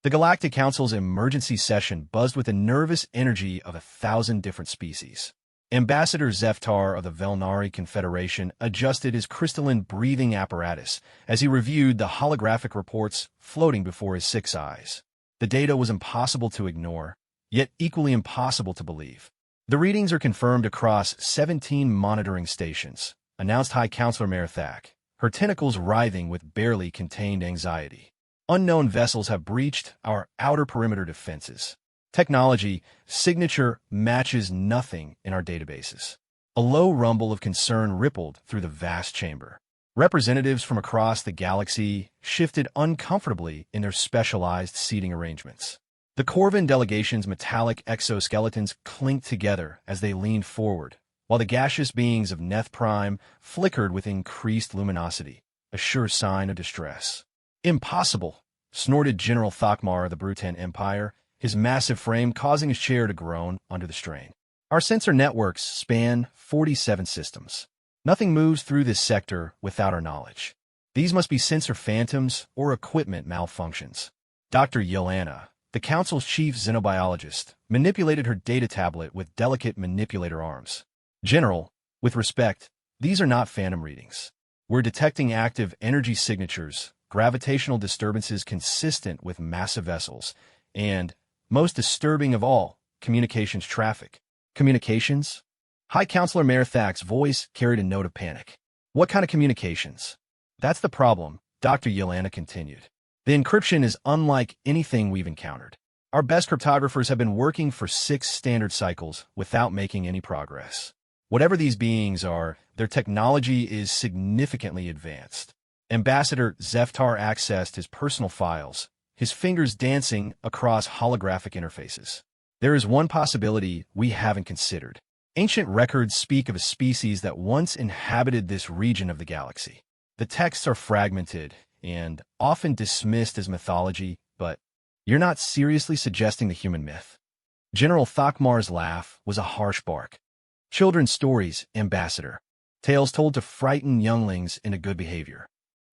The Galactic Council's emergency session buzzed with the nervous energy of 1,000 different species. Ambassador Zeftar of the Velnari Confederation adjusted his crystalline breathing apparatus as he reviewed the holographic reports floating before his 6 eyes. The data was impossible to ignore, yet equally impossible to believe. The readings are confirmed across 17 monitoring stations, announced High Counselor Merithak, her tentacles writhing with barely contained anxiety. Unknown vessels have breached our outer perimeter defenses. Technology signature matches nothing in our databases. A low rumble of concern rippled through the vast chamber. Representatives from across the galaxy shifted uncomfortably in their specialized seating arrangements. The Corvin delegation's metallic exoskeletons clinked together as they leaned forward, while the gaseous beings of Neth Prime flickered with increased luminosity, a sure sign of distress. "Impossible," snorted General Thakmar of the Brutan Empire, his massive frame causing his chair to groan under the strain. "Our sensor networks span 47 systems. Nothing moves through this sector without our knowledge. These must be sensor phantoms or equipment malfunctions." Dr. Yelena, the Council's chief xenobiologist, manipulated her data tablet with delicate manipulator arms. "General, with respect, these are not phantom readings. We're detecting active energy signatures, gravitational disturbances consistent with massive vessels, and, most disturbing of all, communications traffic." "Communications?" High Counselor Merithak's voice carried a note of panic. "What kind of communications?" "That's the problem," Dr. Yelena continued. "The encryption is unlike anything we've encountered. Our best cryptographers have been working for 6 standard cycles without making any progress. Whatever these beings are, their technology is significantly advanced." Ambassador Zeftar accessed his personal files, his fingers dancing across holographic interfaces. "There is one possibility we haven't considered. Ancient records speak of a species that once inhabited this region of the galaxy. The texts are fragmented and often dismissed as mythology, but you're not seriously suggesting the human myth?" General Thakmar's laugh was a harsh bark. "Children's stories, Ambassador. Tales told to frighten younglings into good behavior."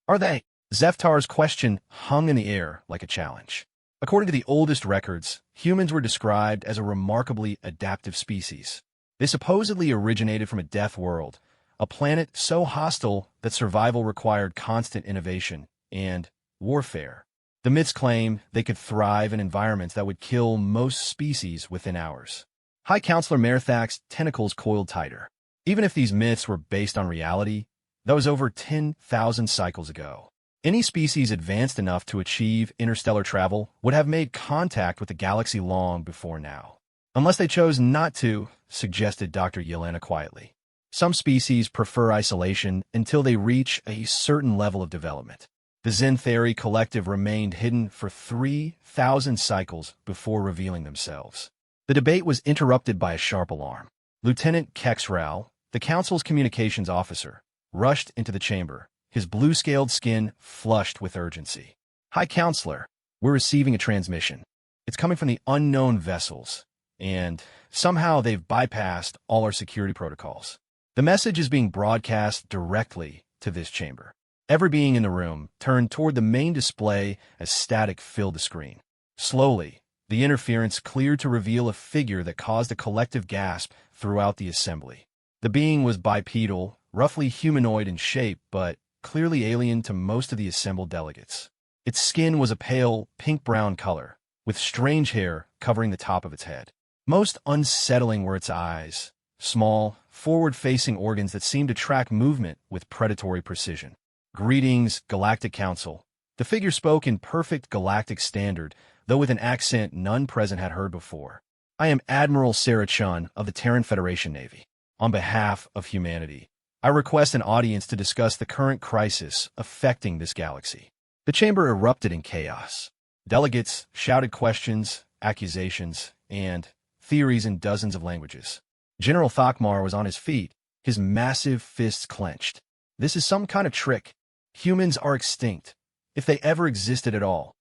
"Are they?" Zeftar's question hung in the air like a challenge. According to the oldest records, humans were described as a remarkably adaptive species. They supposedly originated from a death world, a planet so hostile that survival required constant innovation and warfare. The myths claim they could thrive in environments that would kill most species within hours. High Counselor Merithak's tentacles coiled tighter. Even if these myths were based on reality, that was over 10,000 cycles ago. Any species advanced enough to achieve interstellar travel would have made contact with the galaxy long before now. "Unless they chose not to," suggested Dr. Yelena quietly. "Some species prefer isolation until they reach a certain level of development." The Zentheri collective remained hidden for 3,000 cycles before revealing themselves. The debate was interrupted by a sharp alarm. Lieutenant Kexral, the Council's communications officer, rushed into the chamber, his blue-scaled skin flushed with urgency. "High Counselor, we're receiving a transmission. It's coming from the unknown vessels, and somehow they've bypassed all our security protocols. The message is being broadcast directly to this chamber." Every being in the room turned toward the main display as static filled the screen. Slowly, the interference cleared to reveal a figure that caused a collective gasp throughout the assembly. The being was bipedal, roughly humanoid in shape, but clearly alien to most of the assembled delegates. Its skin was a pale pink-brown color, with strange hair covering the top of its head. Most unsettling were its eyes, small, forward-facing organs that seemed to track movement with predatory precision. "Greetings, Galactic Council." The figure spoke in perfect galactic standard, though with an accent none present had heard before. "I am Admiral Sarah Chun of the Terran Federation Navy. On behalf of humanity, I request an audience to discuss the current crisis affecting this galaxy." The chamber erupted in chaos. Delegates shouted questions, accusations, and theories in dozens of languages. General Thakmar was on his feet, his massive fists clenched. "This is some kind of trick. Humans are extinct, if they ever existed at all."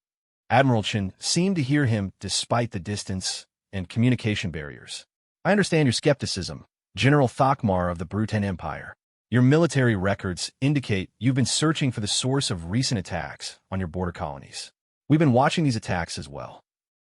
Admiral Chen seemed to hear him despite the distance and communication barriers. "I understand your skepticism, General Thakmar of the Brutan Empire. Your military records indicate you've been searching for the source of recent attacks on your border colonies. We've been watching these attacks as well.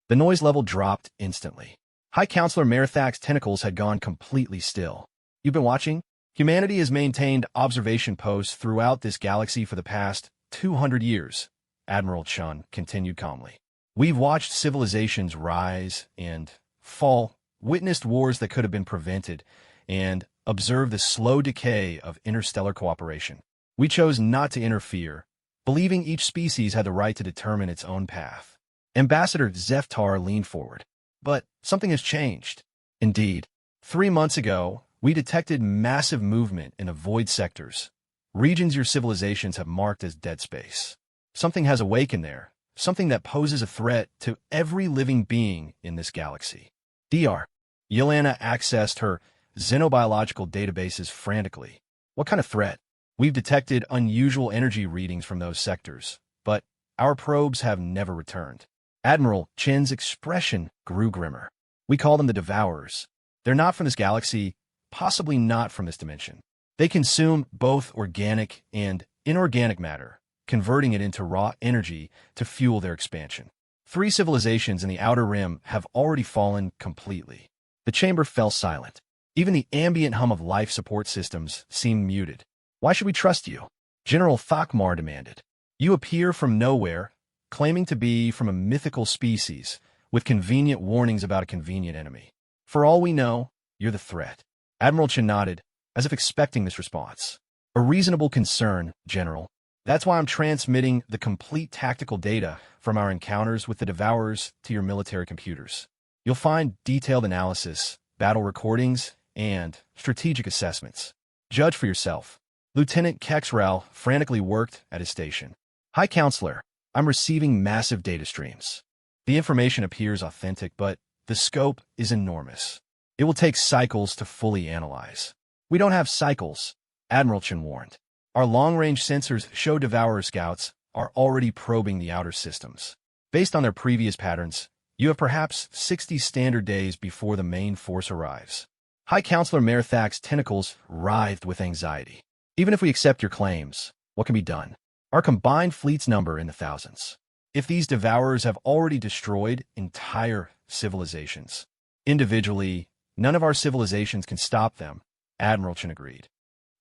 The noise level dropped instantly. High Counselor Marathak's tentacles had gone completely still. You've been watching? Humanity has maintained observation posts throughout this galaxy for the past 200 years, Admiral Chun continued calmly. We've watched civilizations rise and fall, witnessed wars that could have been prevented, and observed the slow decay of interstellar cooperation. We chose not to interfere, believing each species had the right to determine its own path. Ambassador Zeftar leaned forward. But something has changed. Indeed, 3 months ago, we detected massive movement in the void sectors, regions your civilizations have marked as dead space. Something has awakened there, something that poses a threat to every living being in this galaxy. Dr. Yelena accessed her xenobiological databases frantically. What kind of threat? We've detected unusual energy readings from those sectors, but our probes have never returned. Admiral Chen's expression grew grimmer. We call them the Devourers. They're not from this galaxy, possibly not from this dimension. They consume both organic and inorganic matter, converting it into raw energy to fuel their expansion. 3 civilizations in the Outer Rim have already fallen completely. The chamber fell silent. Even the ambient hum of life support systems seemed muted. Why should we trust you? General Thakmar demanded. You appear from nowhere, claiming to be from a mythical species, with convenient warnings about a convenient enemy. For all we know, you're the threat. Admiral Chen nodded, as if expecting this response. A reasonable concern, General. That's why I'm transmitting the complete tactical data from our encounters with the Devourers to your military computers. You'll find detailed analysis, battle recordings, and strategic assessments. Judge for yourself. Lieutenant Kexral frantically worked at his station. High Counselor, I'm receiving massive data streams. The information appears authentic, but the scope is enormous. It will take cycles to fully analyze. We don't have cycles, Admiral Chen warned. Our long-range sensors show Devourer scouts are already probing the outer systems. Based on their previous patterns, you have perhaps 60 standard days before the main force arrives. High Counselor Marathak's tentacles writhed with anxiety. Even if we accept your claims, what can be done? Our combined fleets number in the thousands. If these Devourers have already destroyed entire civilizations, individually, none of our civilizations can stop them, Admiral Chen agreed.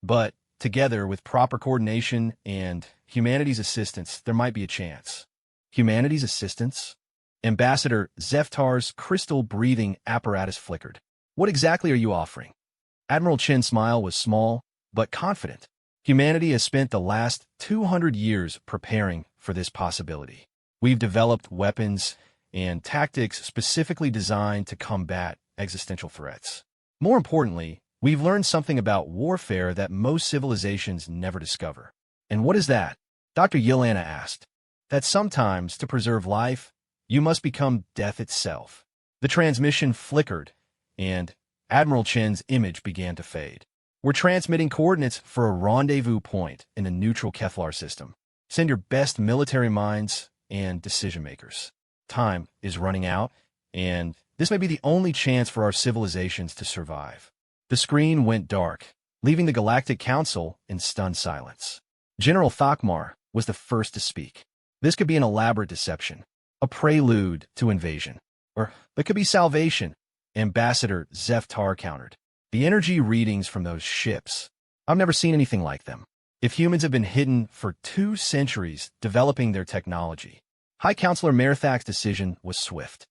But together, with proper coordination and humanity's assistance, there might be a chance. Humanity's assistance? Ambassador Zeftar's crystal-breathing apparatus flickered. What exactly are you offering? Admiral Chen's smile was small, but confident. Humanity has spent the last 200 years preparing for this possibility. We've developed weapons and tactics specifically designed to combat existential threats. More importantly, we've learned something about warfare that most civilizations never discover. And what is that? Dr. Yelena asked. That sometimes, to preserve life, you must become death itself. The transmission flickered, and Admiral Chen's image began to fade. We're transmitting coordinates for a rendezvous point in the neutral Kevlar system. Send your best military minds and decision-makers. Time is running out, and this may be the only chance for our civilizations to survive. The screen went dark, leaving the Galactic Council in stunned silence. General Thakmar was the first to speak. This could be an elaborate deception, a prelude to invasion. Or it could be salvation, Ambassador Zeftar countered. The energy readings from those ships, I've never seen anything like them. If humans have been hidden for 2 centuries developing their technology, High Counselor Marathak's decision was swift.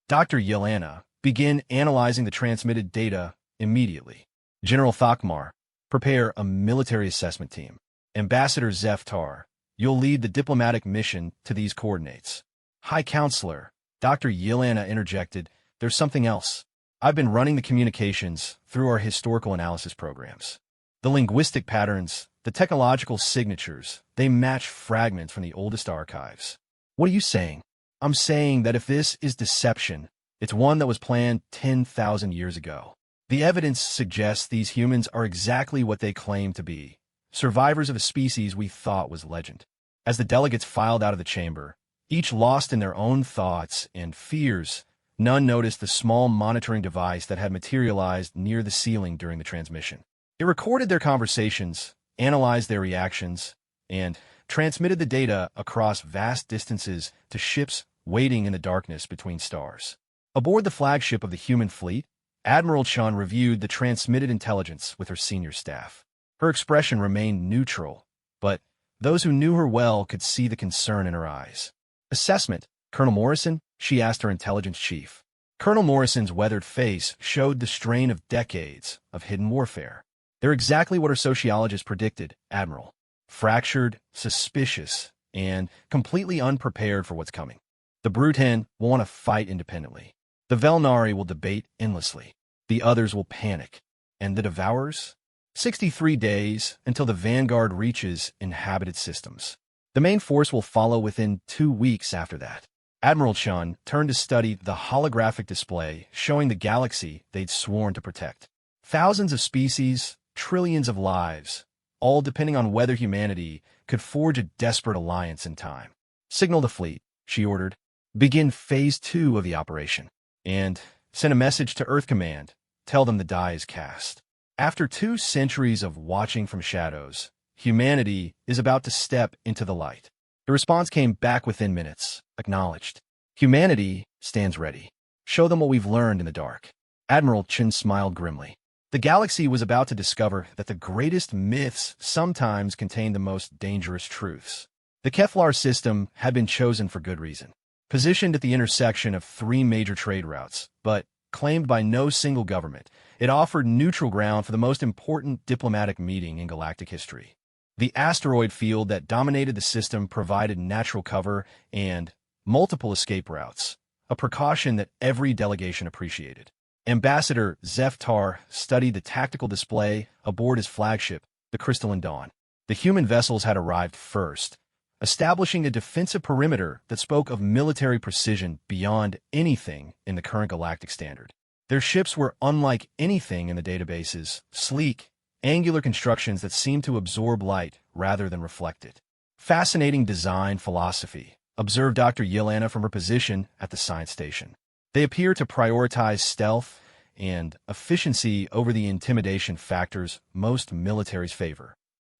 Dr. Yelena, begin analyzing the transmitted data immediately. General Thakmar, prepare a military assessment team. Ambassador Zeftar, you'll lead the diplomatic mission to these coordinates. High Counselor, Dr. Yelena interjected, there's something else. I've been running the communications through our historical analysis programs. The linguistic patterns, the technological signatures, they match fragments from the oldest archives. What are you saying? I'm saying that if this is deception, it's one that was planned 10,000 years ago. The evidence suggests these humans are exactly what they claim to be, survivors of a species we thought was legend. As the delegates filed out of the chamber, each lost in their own thoughts and fears, none noticed the small monitoring device that had materialized near the ceiling during the transmission. It recorded their conversations, analyzed their reactions, and transmitted the data across vast distances to ships waiting in the darkness between stars. Aboard the flagship of the human fleet, Admiral Chun reviewed the transmitted intelligence with her senior staff. Her expression remained neutral, but those who knew her well could see the concern in her eyes. Assessment, Colonel Morrison? She asked her intelligence chief. Colonel Morrison's weathered face showed the strain of decades of hidden warfare. They're exactly what our sociologists predicted, Admiral. Fractured, suspicious, and completely unprepared for what's coming. The Brutan will want to fight independently. The Velnari will debate endlessly. The others will panic. And the Devourers? 63 days until the Vanguard reaches inhabited systems. The main force will follow within 2 weeks after that. Admiral Chun turned to study the holographic display showing the galaxy they'd sworn to protect. Thousands of species, trillions of lives, all depending on whether humanity could forge a desperate alliance in time. Signal the fleet, she ordered. Begin Phase 2 of the operation. And send a message to Earth Command. Tell them the die is cast. After 2 centuries of watching from shadows, humanity is about to step into the light. The response came back within minutes. Acknowledged. Humanity stands ready. Show them what we've learned in the dark. Admiral Chun smiled grimly. The galaxy was about to discover that the greatest myths sometimes contain the most dangerous truths. The Kevlar system had been chosen for good reason. Positioned at the intersection of 3 major trade routes, but claimed by no single government, it offered neutral ground for the most important diplomatic meeting in galactic history. The asteroid field that dominated the system provided natural cover and multiple escape routes, a precaution that every delegation appreciated. Ambassador Zeftar studied the tactical display aboard his flagship, the Crystalline Dawn. The human vessels had arrived first, establishing a defensive perimeter that spoke of military precision beyond anything in the current galactic standard. Their ships were unlike anything in the databases, sleek, angular constructions that seemed to absorb light rather than reflect it. Fascinating design philosophy, observed Dr. Yelena from her position at the science station. They appear to prioritize stealth and efficiency over the intimidation factors most militaries favor.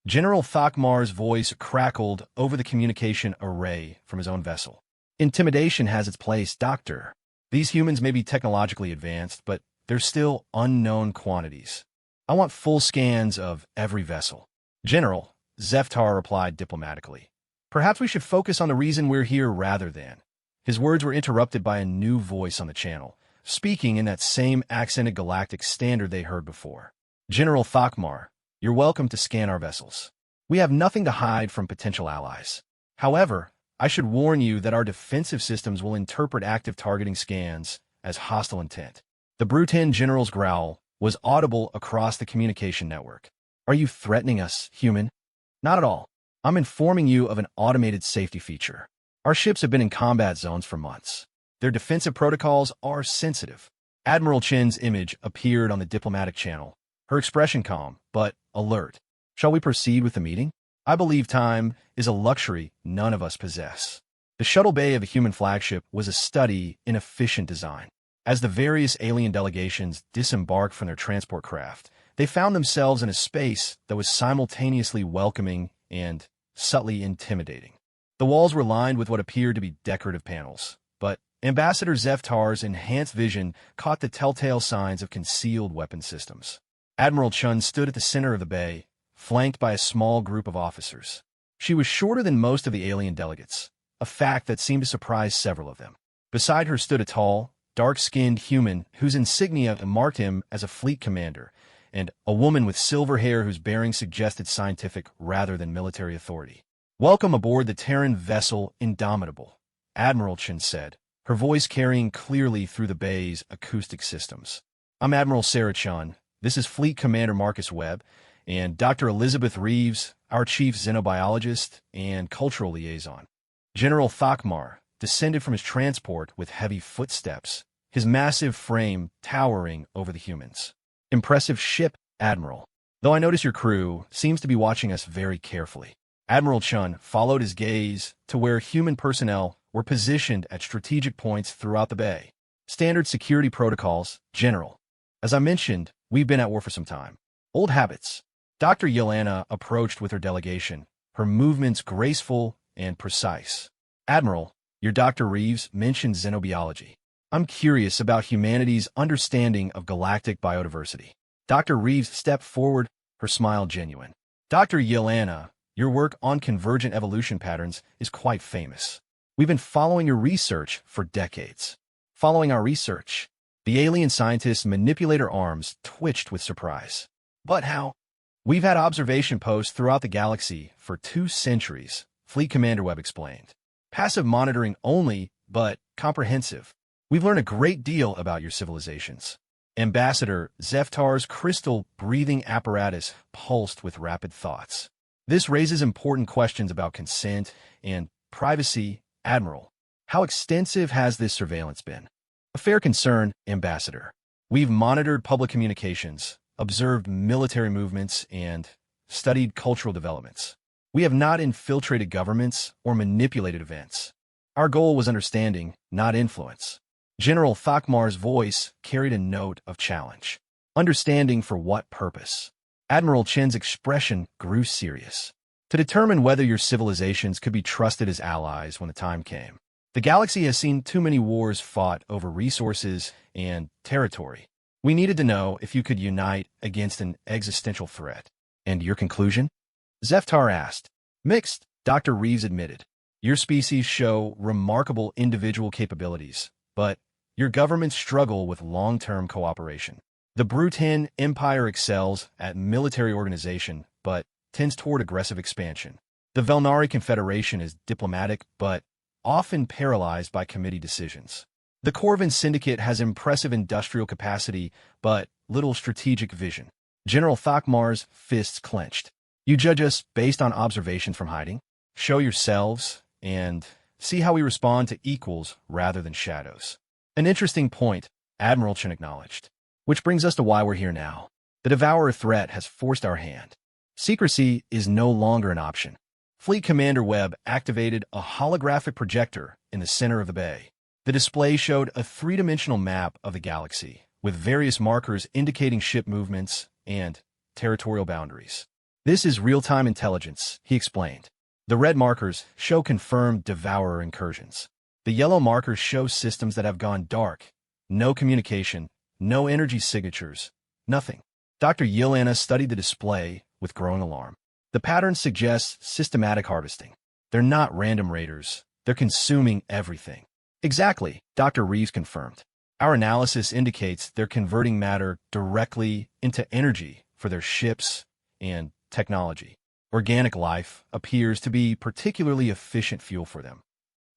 General Thakmar's voice crackled over the communication array from his own vessel. Intimidation has its place, Doctor. These humans may be technologically advanced, but they're still unknown quantities. I want full scans of every vessel. General, Zeftar replied diplomatically. Perhaps we should focus on the reason we're here rather than. His words were interrupted by a new voice on the channel, speaking in that same accented galactic standard they heard before. General Thakmar, you're welcome to scan our vessels. We have nothing to hide from potential allies. However, I should warn you that our defensive systems will interpret active targeting scans as hostile intent. The Brutan general's growl was audible across the communication network. Are you threatening us, human? Not at all. I'm informing you of an automated safety feature. Our ships have been in combat zones for months. Their defensive protocols are sensitive. Admiral Chen's image appeared on the diplomatic channel, her expression calm, but alert. Shall we proceed with the meeting? I believe time is a luxury none of us possess. The shuttle bay of a human flagship was a study in efficient design. As the various alien delegations disembarked from their transport craft, they found themselves in a space that was simultaneously welcoming and subtly intimidating. The walls were lined with what appeared to be decorative panels, but Ambassador Zeftar's enhanced vision caught the telltale signs of concealed weapon systems. Admiral Chun stood at the center of the bay, flanked by a small group of officers. She was shorter than most of the alien delegates, a fact that seemed to surprise several of them. Beside her stood a tall, dark-skinned human whose insignia marked him as a fleet commander, and a woman with silver hair whose bearing suggested scientific rather than military authority. Welcome aboard the Terran vessel Indomitable, Admiral Chun said, her voice carrying clearly through the bay's acoustic systems. I'm Admiral Sarah Chun. This is Fleet Commander Marcus Webb, and Dr. Elizabeth Reeves, our chief xenobiologist and cultural liaison. General Thakmar descended from his transport with heavy footsteps, his massive frame towering over the humans. Impressive ship, Admiral. Though I notice your crew seems to be watching us very carefully. Admiral Chun followed his gaze to where human personnel were positioned at strategic points throughout the bay. Standard security protocols, General. As I mentioned, we've been at war for some time. Old habits. Dr. Yelena approached with her delegation, her movements graceful and precise. Admiral, your Dr. Reeves mentioned xenobiology. I'm curious about humanity's understanding of galactic biodiversity. Dr. Reeves stepped forward, her smile genuine. Dr. Yelena, your work on convergent evolution patterns is quite famous. We've been following your research for decades. Following our research, the alien scientist's manipulator arms twitched with surprise. But how? We've had observation posts throughout the galaxy for 2 centuries, Fleet Commander Webb explained. Passive monitoring only, but comprehensive. We've learned a great deal about your civilizations. Ambassador Zeftar's crystal breathing apparatus pulsed with rapid thoughts. This raises important questions about consent and privacy. Admiral, how extensive has this surveillance been? A fair concern, Ambassador. We've monitored public communications, observed military movements, and studied cultural developments. We have not infiltrated governments or manipulated events. Our goal was understanding, not influence. General Thakmar's voice carried a note of challenge. Understanding for what purpose? Admiral Chen's expression grew serious. To determine whether your civilizations could be trusted as allies when the time came. The galaxy has seen too many wars fought over resources and territory. We needed to know if you could unite against an existential threat. And your conclusion? Zeftar asked. Mixed, Dr. Reeves admitted. Your species show remarkable individual capabilities, but your governments struggle with long-term cooperation. The Brutan Empire excels at military organization, but tends toward aggressive expansion. The Velnari Confederation is diplomatic, but often paralyzed by committee decisions. The Corvin Syndicate has impressive industrial capacity, but little strategic vision. General Thakmar's fists clenched. You judge us based on observations from hiding? Show yourselves, and see how we respond to equals rather than shadows. An interesting point, Admiral Chen acknowledged. Which brings us to why we're here now. The Devourer threat has forced our hand. Secrecy is no longer an option. Fleet Commander Webb activated a holographic projector in the center of the bay. The display showed a 3-dimensional map of the galaxy, with various markers indicating ship movements and territorial boundaries. This is real-time intelligence, he explained. The red markers show confirmed Devourer incursions. The yellow markers show systems that have gone dark. No communication, no energy signatures, nothing. Dr. Yelena studied the display with growing alarm. The pattern suggests systematic harvesting. They're not random raiders. They're consuming everything. Exactly, Dr. Reeves confirmed. Our analysis indicates they're converting matter directly into energy for their ships and technology. Organic life appears to be particularly efficient fuel for them.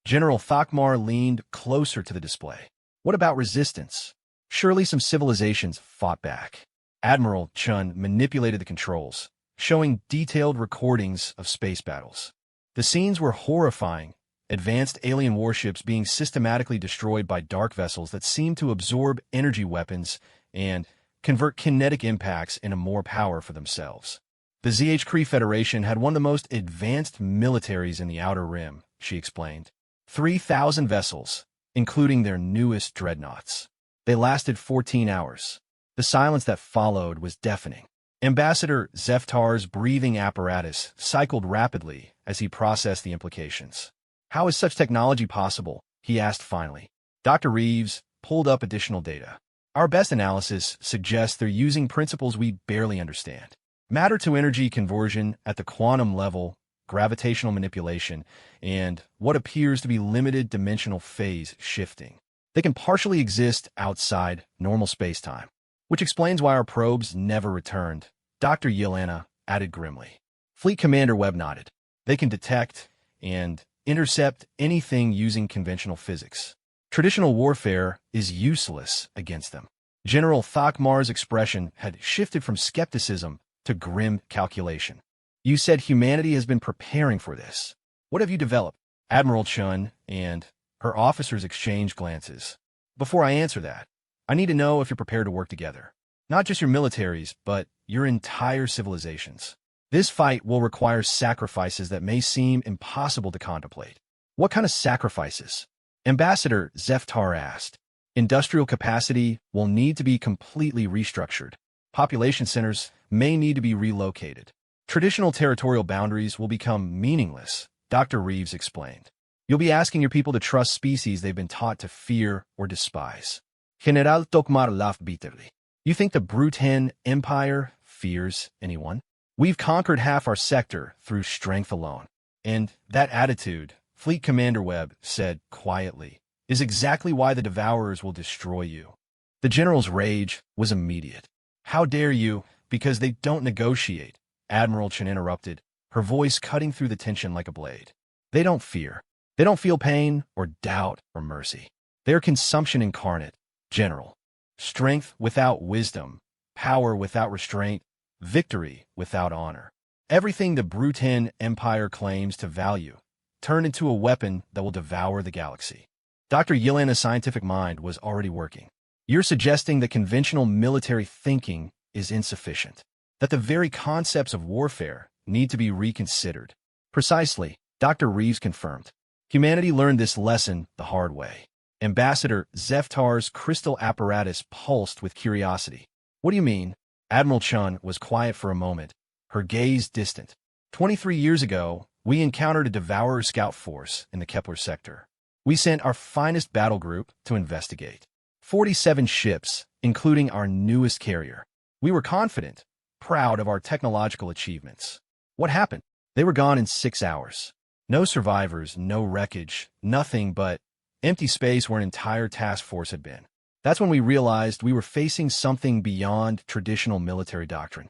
General Thakmar leaned closer to the display. What about resistance? Surely some civilizations fought back. Admiral Chun manipulated the controls, showing detailed recordings of space battles. The scenes were horrifying, advanced alien warships being systematically destroyed by dark vessels that seemed to absorb energy weapons and convert kinetic impacts into more power for themselves. The ZH Kree Federation had one of the most advanced militaries in the Outer Rim, she explained. 3,000 vessels, including their newest dreadnoughts. They lasted 14 hours. The silence that followed was deafening. Ambassador Zeftar's breathing apparatus cycled rapidly as he processed the implications. How is such technology possible? He asked finally. Dr. Reeves pulled up additional data. Our best analysis suggests they're using principles we barely understand. Matter-to-energy conversion at the quantum level, gravitational manipulation, and what appears to be limited dimensional phase shifting. They can partially exist outside normal space-time, which explains why our probes never returned, Dr. Yelena added grimly. Fleet Commander Webb nodded. They can detect and intercept anything using conventional physics. Traditional warfare is useless against them. General Thakmar's expression had shifted from skepticism to grim calculation. You said humanity has been preparing for this. What have you developed? Admiral Chun and her officers exchanged glances. Before I answer that, I need to know if you're prepared to work together. Not just your militaries, but your entire civilizations. This fight will require sacrifices that may seem impossible to contemplate. What kind of sacrifices? Ambassador Zeftar asked. Industrial capacity will need to be completely restructured. Population centers may need to be relocated. Traditional territorial boundaries will become meaningless, Dr. Reeves explained. You'll be asking your people to trust species they've been taught to fear or despise. General Tokmar laughed bitterly. You think the Bruten Empire fears anyone? We've conquered half our sector through strength alone. And that attitude, Fleet Commander Webb said quietly, is exactly why the Devourers will destroy you. The general's rage was immediate. How dare you, because they don't negotiate, Admiral Chen interrupted, her voice cutting through the tension like a blade. They don't fear. They don't feel pain or doubt or mercy. They're consumption incarnate, General. Strength without wisdom, power without restraint, victory without honor. Everything the Bruten Empire claims to value turned into a weapon that will devour the galaxy. Dr. Yelena's scientific mind was already working. You're suggesting that conventional military thinking is insufficient, that the very concepts of warfare need to be reconsidered. Precisely, Dr. Reeves confirmed. Humanity learned this lesson the hard way. Ambassador Zeftar's crystal apparatus pulsed with curiosity. What do you mean? Admiral Chun was quiet for a moment, her gaze distant. 23 years ago, we encountered a Devourer scout force in the Kepler sector. We sent our finest battle group to investigate. 47 ships, including our newest carrier. We were confident, proud of our technological achievements. What happened? They were gone in 6 hours. No survivors, no wreckage, nothing but empty space where an entire task force had been. That's when we realized we were facing something beyond traditional military doctrine.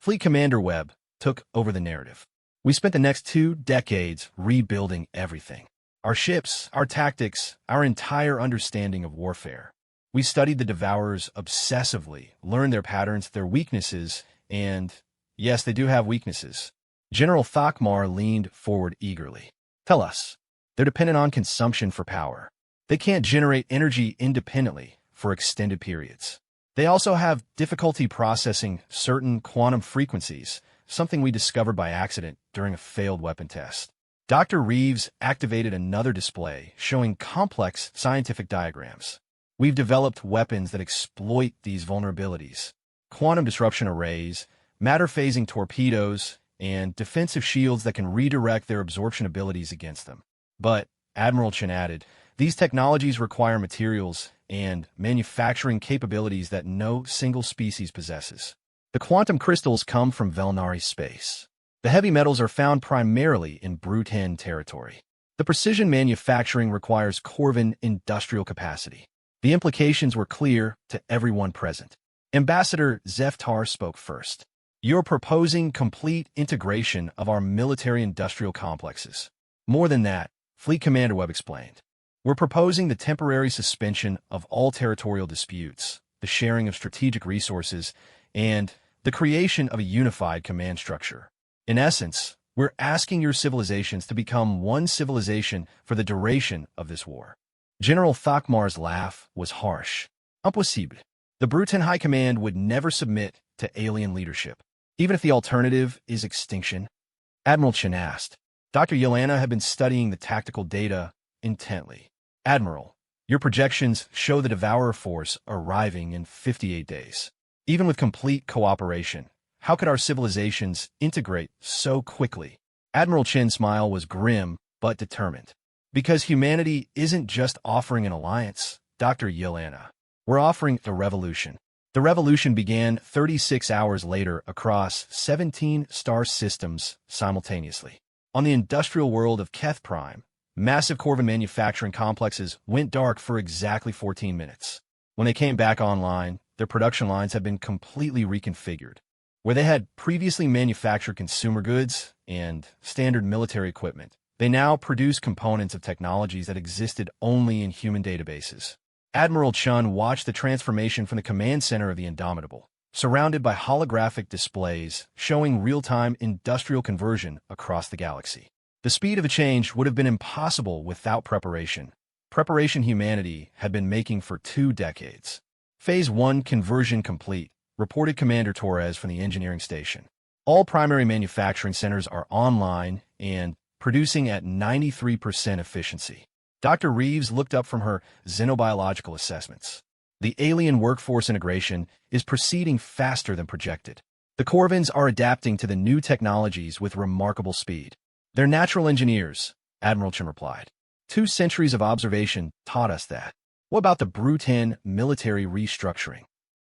Fleet Commander Webb took over the narrative. We spent the next 2 decades rebuilding everything. Our ships, our tactics, our entire understanding of warfare. We studied the Devourers obsessively, learned their patterns, their weaknesses, and yes, they do have weaknesses. General Thakmar leaned forward eagerly. Tell us. They're dependent on consumption for power. They can't generate energy independently for extended periods. They also have difficulty processing certain quantum frequencies, something we discovered by accident during a failed weapon test. Dr. Reeves activated another display showing complex scientific diagrams. We've developed weapons that exploit these vulnerabilities. Quantum disruption arrays, matter-phasing torpedoes, and defensive shields that can redirect their absorption abilities against them. But, Admiral Chen added, these technologies require materials and manufacturing capabilities that no single species possesses. The quantum crystals come from Velnari space. The heavy metals are found primarily in Bruten territory. The precision manufacturing requires Corvin industrial capacity. The implications were clear to everyone present. Ambassador Zeftar spoke first. You're proposing complete integration of our military-industrial complexes. More than that, Fleet Commander Webb explained. We're proposing the temporary suspension of all territorial disputes, the sharing of strategic resources, and the creation of a unified command structure. In essence, we're asking your civilizations to become one civilization for the duration of this war. General Thakmar's laugh was harsh. Impossible. The Bruten High Command would never submit to alien leadership, even if the alternative is extinction. Admiral Chen asked. Dr. Yelena had been studying the tactical data intently. Admiral, your projections show the Devourer force arriving in 58 days. Even with complete cooperation, how could our civilizations integrate so quickly? Admiral Chen's smile was grim but determined. Because humanity isn't just offering an alliance, Dr. Yelena. We're offering a revolution. The revolution began 36 hours later across 17 star systems simultaneously. On the industrial world of Keth Prime, massive Corvin manufacturing complexes went dark for exactly 14 minutes. When they came back online, their production lines had been completely reconfigured. Where they had previously manufactured consumer goods and standard military equipment, they now produce components of technologies that existed only in human databases. Admiral Chun watched the transformation from the command center of the Indomitable, surrounded by holographic displays showing real-time industrial conversion across the galaxy. The speed of the change would have been impossible without preparation. Preparation humanity had been making for 2 decades. Phase 1 conversion complete, reported Commander Torres from the engineering station. All primary manufacturing centers are online and producing at 93% efficiency. Dr. Reeves looked up from her xenobiological assessments. The alien workforce integration is proceeding faster than projected. The Corvins are adapting to the new technologies with remarkable speed. They're natural engineers, Admiral Chen replied. 2 centuries of observation taught us that. What about the Brutan military restructuring?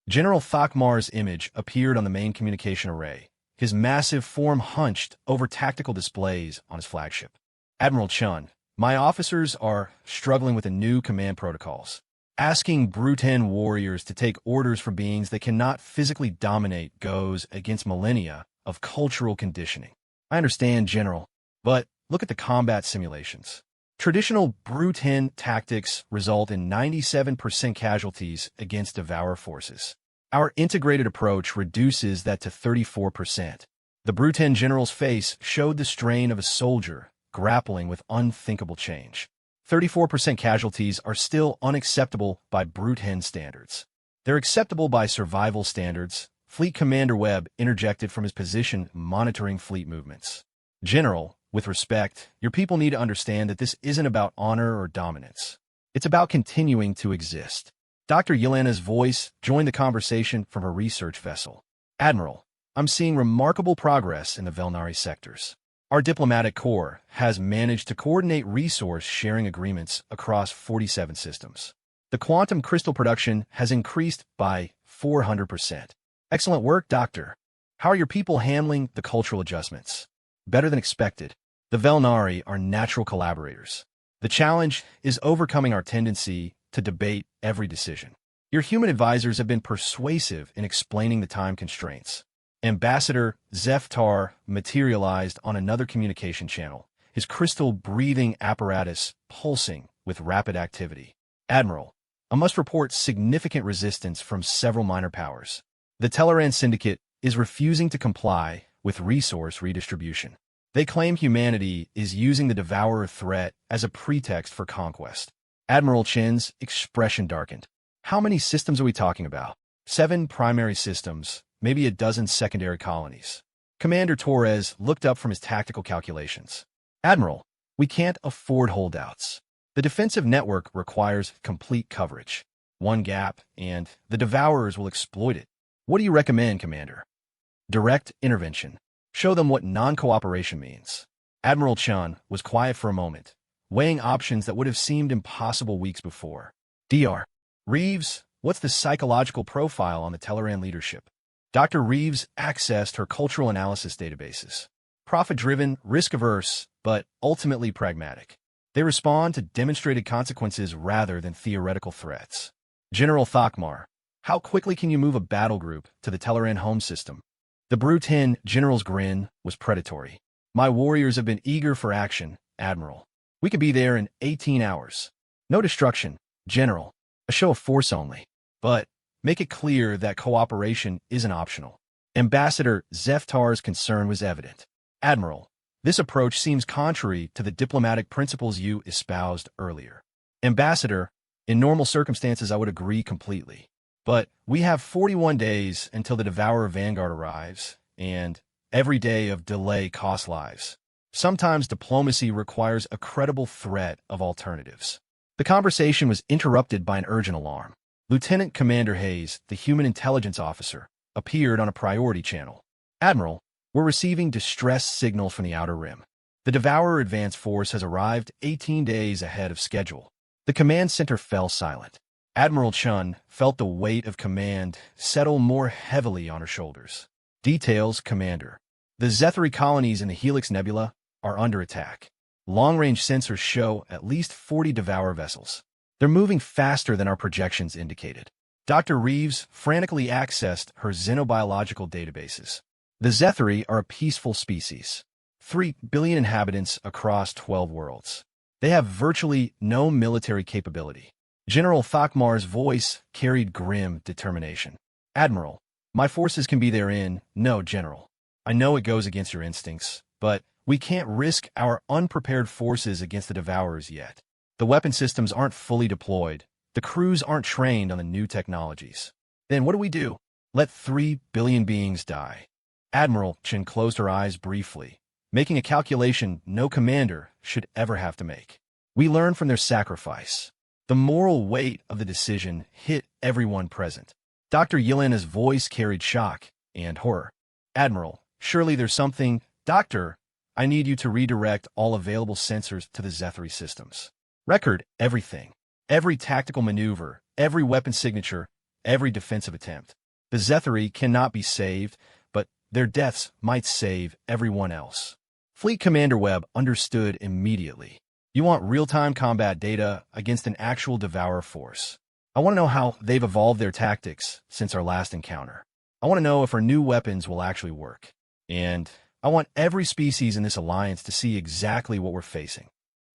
General Thakmar's image appeared on the main communication array, his massive form hunched over tactical displays on his flagship. Admiral Chun, my officers are struggling with the new command protocols, asking Brutan warriors to take orders from beings they cannot physically dominate goes against millennia of cultural conditioning. I understand, General, but look at the combat simulations. Traditional Brutan tactics result in 97% casualties against Devourer forces. Our integrated approach reduces that to 34%. The Brutan general's face showed the strain of a soldier grappling with unthinkable change. 34% casualties are still unacceptable by Brutan standards. They're acceptable by survival standards. Fleet Commander Webb interjected from his position monitoring fleet movements. General, with respect, your people need to understand that this isn't about honor or dominance. It's about continuing to exist. Dr. Yelena's voice joined the conversation from her research vessel. Admiral, I'm seeing remarkable progress in the Velnari sectors. Our diplomatic corps has managed to coordinate resource-sharing agreements across 47 systems. The quantum crystal production has increased by 400%. Excellent work, Doctor. How are your people handling the cultural adjustments? Better than expected. The Velnari are natural collaborators. The challenge is overcoming our tendency to debate every decision. Your human advisors have been persuasive in explaining the time constraints. Ambassador Zeftar materialized on another communication channel, his crystal breathing apparatus pulsing with rapid activity. Admiral, I must report significant resistance from several minor powers. The Teleran Syndicate is refusing to comply with resource redistribution. They claim humanity is using the Devourer threat as a pretext for conquest. Admiral Chen's expression darkened. How many systems are we talking about? 7 primary systems, maybe a dozen secondary colonies. Commander Torres looked up from his tactical calculations. Admiral, we can't afford holdouts. The defensive network requires complete coverage. One gap, and the Devourers will exploit it. What do you recommend, Commander? Direct intervention. Show them what non-cooperation means. Admiral Chun was quiet for a moment, weighing options that would have seemed impossible weeks before. Dr. Reeves, what's the psychological profile on the Teleran leadership? Dr. Reeves accessed her cultural analysis databases. Profit-driven, risk-averse, but ultimately pragmatic. They respond to demonstrated consequences rather than theoretical threats. General Thakmar, how quickly can you move a battle group to the Teleran home system? The Brutan general's grin was predatory. My warriors have been eager for action, Admiral. We could be there in 18 hours. No destruction, General. A show of force only. But make it clear that cooperation isn't optional. Ambassador Zeftar's concern was evident. Admiral, this approach seems contrary to the diplomatic principles you espoused earlier. Ambassador, in normal circumstances I would agree completely. But we have 41 days until the Devourer Vanguard arrives, and every day of delay costs lives. Sometimes diplomacy requires a credible threat of alternatives. The conversation was interrupted by an urgent alarm. Lieutenant Commander Hayes, the human intelligence officer, appeared on a priority channel. Admiral, we're receiving distress signals from the Outer Rim. The Devourer advance force has arrived 18 days ahead of schedule. The command center fell silent. Admiral Chun felt the weight of command settle more heavily on her shoulders. Details, Commander. The Zethari colonies in the Helix Nebula are under attack. Long-range sensors show at least 40 Devourer vessels. They're moving faster than our projections indicated. Dr. Reeves frantically accessed her xenobiological databases. The Zethari are a peaceful species. 3 billion inhabitants across 12 worlds. They have virtually no military capability. General Thakmar's voice carried grim determination. Admiral, my forces can be there in no, General. I know it goes against your instincts, but we can't risk our unprepared forces against the Devourers yet. The weapon systems aren't fully deployed. The crews aren't trained on the new technologies. Then what do we do? Let 3 billion beings die. Admiral Chen closed her eyes briefly, making a calculation no commander should ever have to make. We learn from their sacrifice. The moral weight of the decision hit everyone present. Dr. Yelena's voice carried shock and horror. Admiral, surely there's something. Doctor, I need you to redirect all available sensors to the Zethri systems. Record everything. Every tactical maneuver, every weapon signature, every defensive attempt. The Zethri cannot be saved, but their deaths might save everyone else. Fleet Commander Webb understood immediately. You want real-time combat data against an actual Devourer force. I want to know how they've evolved their tactics since our last encounter. I want to know if our new weapons will actually work. And I want every species in this alliance to see exactly what we're facing.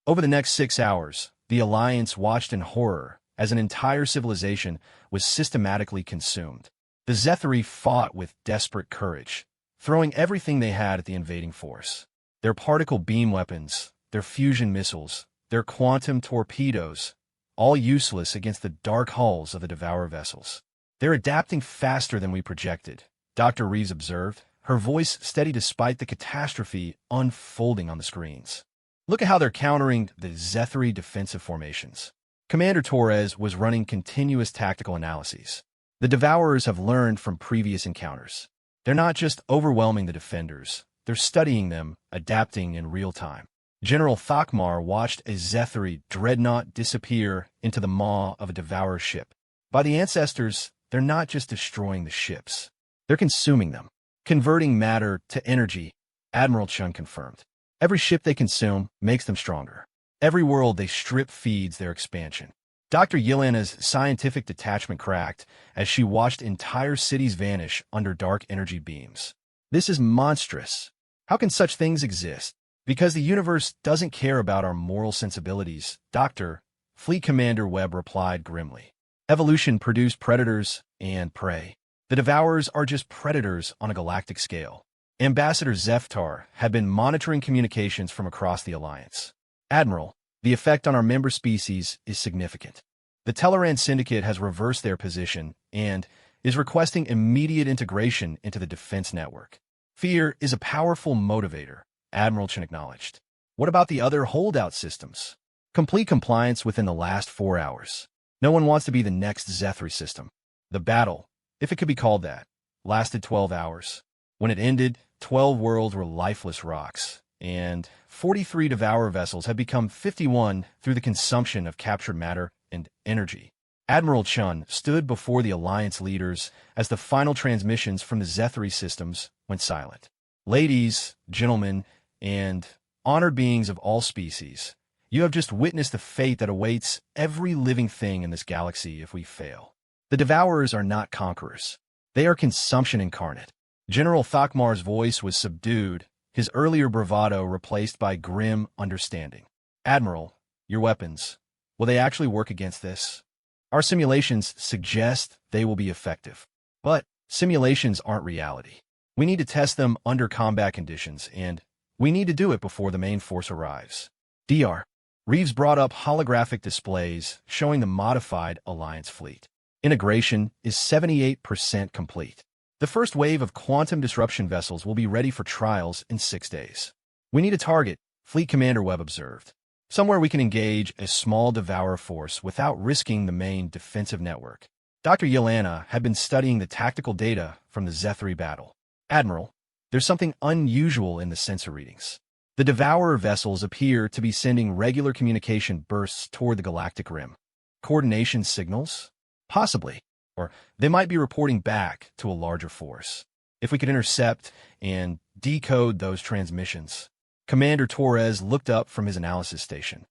Over the next 6 hours, the Alliance watched in horror as an entire civilization was systematically consumed. The Zethri fought with desperate courage, throwing everything they had at the invading force. Their particle beam weapons, their fusion missiles, their quantum torpedoes, all useless against the dark hulls of the Devourer vessels. They're adapting faster than we projected, Dr. Reeves observed, her voice steady despite the catastrophe unfolding on the screens. Look at how they're countering the Zethri defensive formations. Commander Torres was running continuous tactical analyses. The Devourers have learned from previous encounters. They're not just overwhelming the defenders, they're studying them, adapting in real time. General Thakmar watched a Zethri dreadnought disappear into the maw of a Devourer ship. By the ancestors, they're not just destroying the ships. They're consuming them, converting matter to energy, Admiral Chun confirmed. Every ship they consume makes them stronger. Every world they strip feeds their expansion. Dr. Yelena's scientific detachment cracked as she watched entire cities vanish under dark energy beams. This is monstrous. How can such things exist? Because the universe doesn't care about our moral sensibilities, Dr. Fleet Commander Webb replied grimly. Evolution produced predators and prey. The Devourers are just predators on a galactic scale. Ambassador Zeftar had been monitoring communications from across the Alliance. Admiral, the effect on our member species is significant. The Telleran Syndicate has reversed their position and is requesting immediate integration into the defense network. Fear is a powerful motivator, Admiral Chen acknowledged. What about the other holdout systems? Complete compliance within the last 4 hours. No one wants to be the next Zethri system. The battle, if it could be called that, lasted 12 hours. When it ended, 12 worlds were lifeless rocks, and 43 Devourer vessels had become 51 through the consumption of captured matter and energy. Admiral Chun stood before the Alliance leaders as the final transmissions from the Zethri systems went silent. Ladies, gentlemen, and honored beings of all species, you have just witnessed the fate that awaits every living thing in this galaxy if we fail. The Devourers are not conquerors. They are consumption incarnate. General Thakmar's voice was subdued, his earlier bravado replaced by grim understanding. Admiral, your weapons, will they actually work against this? Our simulations suggest they will be effective. But simulations aren't reality. We need to test them under combat conditions, and we need to do it before the main force arrives. Dr. Reeves brought up holographic displays showing the modified Alliance fleet. Integration is 78% complete. The first wave of quantum disruption vessels will be ready for trials in 6 days. We need a target, Fleet Commander Webb observed. Somewhere we can engage a small Devourer force without risking the main defensive network. Dr. Yelena had been studying the tactical data from the Zethri battle. Admiral, there's something unusual in the sensor readings. The Devourer vessels appear to be sending regular communication bursts toward the galactic rim. Coordination signals? Possibly. Or they might be reporting back to a larger force. If we could intercept and decode those transmissions. Commander Torres looked up from his analysis station.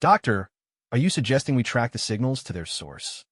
Doctor, are you suggesting we track the signals to their source?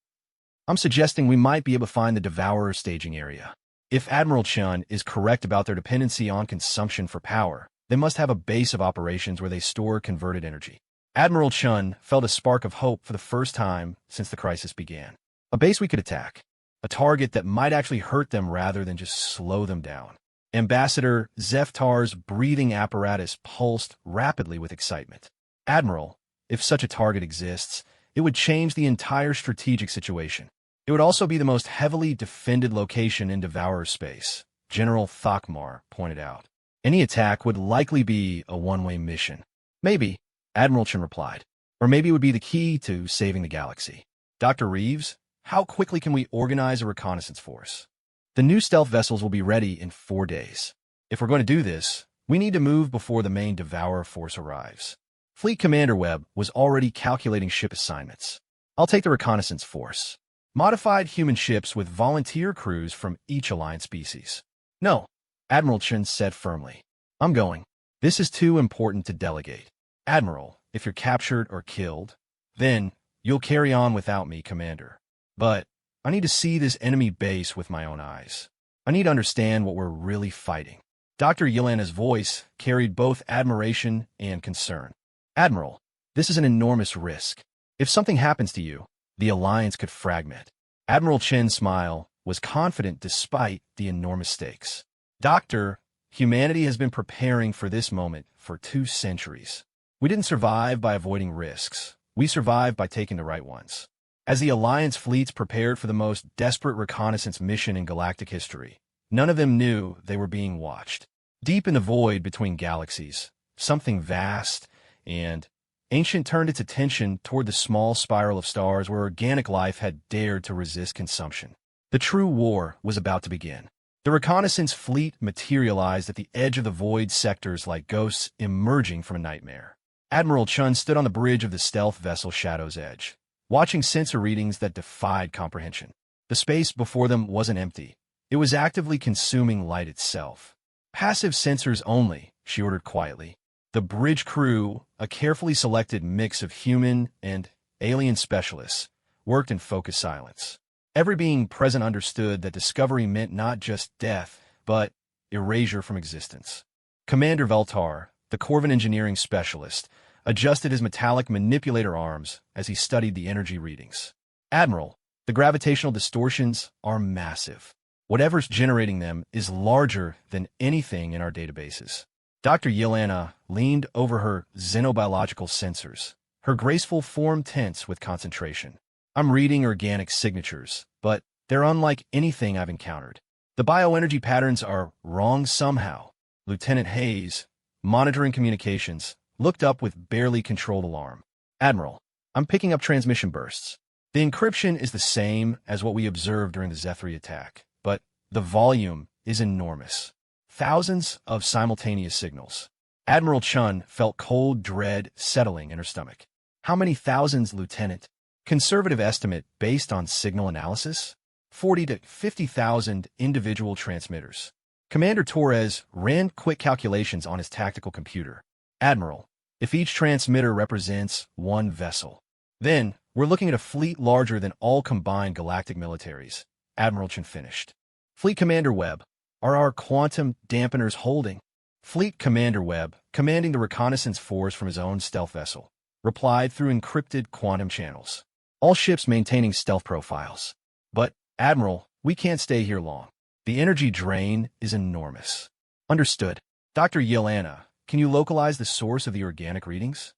I'm suggesting we might be able to find the Devourer staging area. If Admiral Chun is correct about their dependency on consumption for power, they must have a base of operations where they store converted energy. Admiral Chun felt a spark of hope for the first time since the crisis began. A base we could attack. A target that might actually hurt them rather than just slow them down. Ambassador Zeftar's breathing apparatus pulsed rapidly with excitement. Admiral, if such a target exists, it would change the entire strategic situation. It would also be the most heavily defended location in Devourer space, General Thakmar pointed out. Any attack would likely be a one-way mission. Maybe, Admiral Chen replied. Or maybe it would be the key to saving the galaxy. Dr. Reeves, how quickly can we organize a reconnaissance force? The new stealth vessels will be ready in 4 days. If we're going to do this, we need to move before the main Devourer force arrives. Fleet Commander Webb was already calculating ship assignments. I'll take the reconnaissance force. Modified human ships with volunteer crews from each Alliance species. No, Admiral Chen said firmly. I'm going. This is too important to delegate. Admiral, if you're captured or killed, then you'll carry on without me, Commander. But I need to see this enemy base with my own eyes. I need to understand what we're really fighting. Dr. Yelena's voice carried both admiration and concern. Admiral, this is an enormous risk. If something happens to you, the Alliance could fragment. Admiral Chen's smile was confident despite the enormous stakes. Doctor, humanity has been preparing for this moment for 2 centuries. We didn't survive by avoiding risks. We survived by taking the right ones. As the Alliance fleets prepared for the most desperate reconnaissance mission in galactic history, none of them knew they were being watched. Deep in the void between galaxies, something vast and ancient turned its attention toward the small spiral of stars where organic life had dared to resist consumption. The true war was about to begin. The reconnaissance fleet materialized at the edge of the void sectors like ghosts emerging from a nightmare. Admiral Chun stood on the bridge of the stealth vessel Shadow's Edge, watching sensor readings that defied comprehension. The space before them wasn't empty. It was actively consuming light itself. Passive sensors only, she ordered quietly. The bridge crew, a carefully selected mix of human and alien specialists, worked in focused silence. Every being present understood that discovery meant not just death, but erasure from existence. Commander Veltar, the Corvin engineering specialist, adjusted his metallic manipulator arms as he studied the energy readings. Admiral, the gravitational distortions are massive. Whatever's generating them is larger than anything in our databases. Dr. Yelena leaned over her xenobiological sensors, her graceful form tense with concentration. I'm reading organic signatures, but they're unlike anything I've encountered. The bioenergy patterns are wrong somehow. Lieutenant Hayes, monitoring communications, looked up with barely controlled alarm. Admiral, I'm picking up transmission bursts. The encryption is the same as what we observed during the Zephyr attack, but the volume is enormous. Thousands of simultaneous signals. Admiral Chun felt cold dread settling in her stomach. How many thousands, Lieutenant? Conservative estimate based on signal analysis? 40 to 50,000 individual transmitters. Commander Torres ran quick calculations on his tactical computer. Admiral, if each transmitter represents 1 vessel, then we're looking at a fleet larger than all combined galactic militaries. Admiral Chen finished. Fleet Commander Webb, are our quantum dampeners holding? Fleet Commander Webb, commanding the reconnaissance force from his own stealth vessel, replied through encrypted quantum channels. All ships maintaining stealth profiles. But, Admiral, we can't stay here long. The energy drain is enormous. Understood. Dr. Yelena, can you localize the source of the organic readings?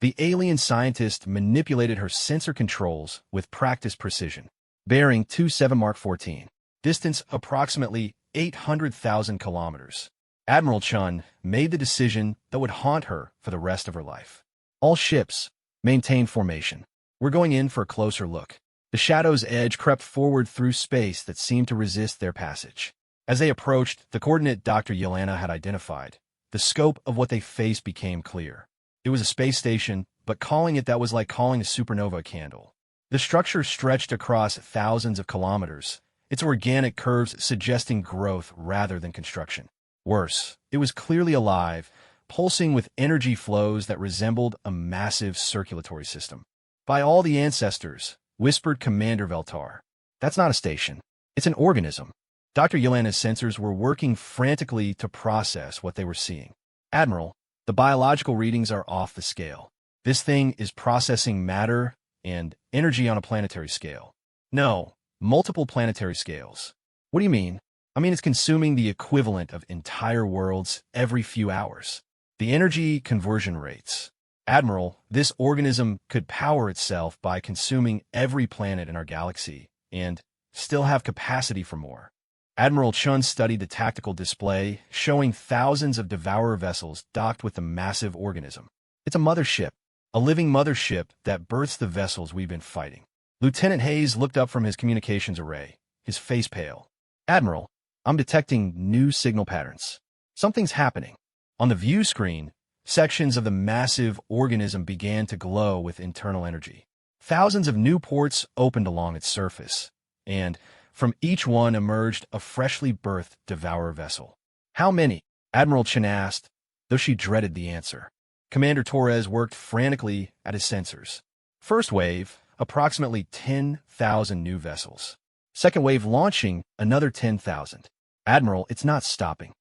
The alien scientist manipulated her sensor controls with practiced precision. Bearing 27 Mark 14. Distance approximately 800,000 kilometers. Admiral Chun made the decision that would haunt her for the rest of her life. All ships, maintain formation. We're going in for a closer look. The Shadow's Edge crept forward through space that seemed to resist their passage. As they approached the coordinate Dr. Yelena had identified, the scope of what they faced became clear. It was a space station, but calling it that was like calling a supernova a candle. The structure stretched across thousands of kilometers, its organic curves suggesting growth rather than construction. Worse, it was clearly alive, pulsing with energy flows that resembled a massive circulatory system. By all the ancestors, whispered Commander Veltar. That's not a station. It's an organism. Dr. Yelena's sensors were working frantically to process what they were seeing. Admiral, the biological readings are off the scale. This thing is processing matter and energy on a planetary scale. No, multiple planetary scales. What do you mean? I mean, it's consuming the equivalent of entire worlds every few hours. The energy conversion rates. Admiral, this organism could power itself by consuming every planet in our galaxy and still have capacity for more. Admiral Chun studied the tactical display, showing thousands of Devourer vessels docked with the massive organism. It's a mothership, a living mothership that births the vessels we've been fighting. Lieutenant Hayes looked up from his communications array, his face pale. Admiral, I'm detecting new signal patterns. Something's happening. On the view screen, sections of the massive organism began to glow with internal energy. Thousands of new ports opened along its surface, and from each one emerged a freshly birthed devourer vessel. How many? Admiral Chen asked, though she dreaded the answer. Commander Torres worked frantically at his sensors. First wave, approximately 10,000 new vessels. Second wave launching, another 10,000. Admiral, it's not stopping.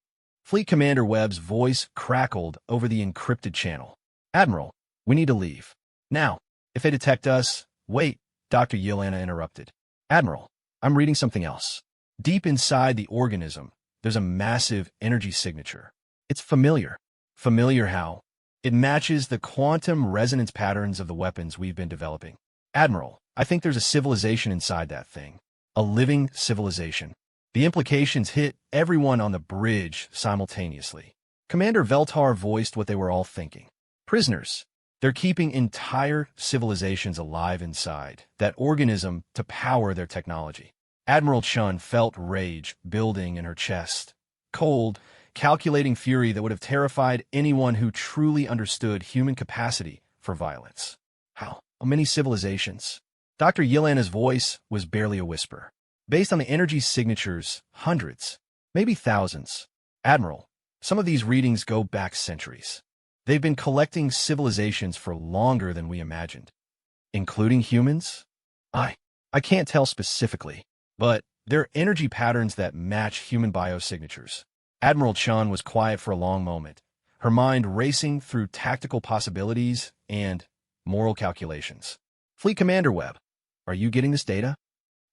Fleet Commander Webb's voice crackled over the encrypted channel. Admiral, we need to leave. Now, if they detect us... Wait, Dr. Yelena interrupted. Admiral, I'm reading something else. Deep inside the organism, there's a massive energy signature. It's familiar. Familiar how? It matches the quantum resonance patterns of the weapons we've been developing. Admiral, I think there's a civilization inside that thing. A living civilization. The implications hit everyone on the bridge simultaneously. Commander Veltar voiced what they were all thinking. Prisoners. They're keeping entire civilizations alive inside that organism to power their technology. Admiral Chun felt rage building in her chest. Cold, calculating fury that would have terrified anyone who truly understood human capacity for violence. How many civilizations? Dr. Yelena's voice was barely a whisper. Based on the energy signatures, hundreds, maybe thousands. Admiral, some of these readings go back centuries. They've been collecting civilizations for longer than we imagined. Including humans? I can't tell specifically, but there are energy patterns that match human biosignatures. Admiral Chun was quiet for a long moment, her mind racing through tactical possibilities and moral calculations. Fleet Commander Webb, are you getting this data?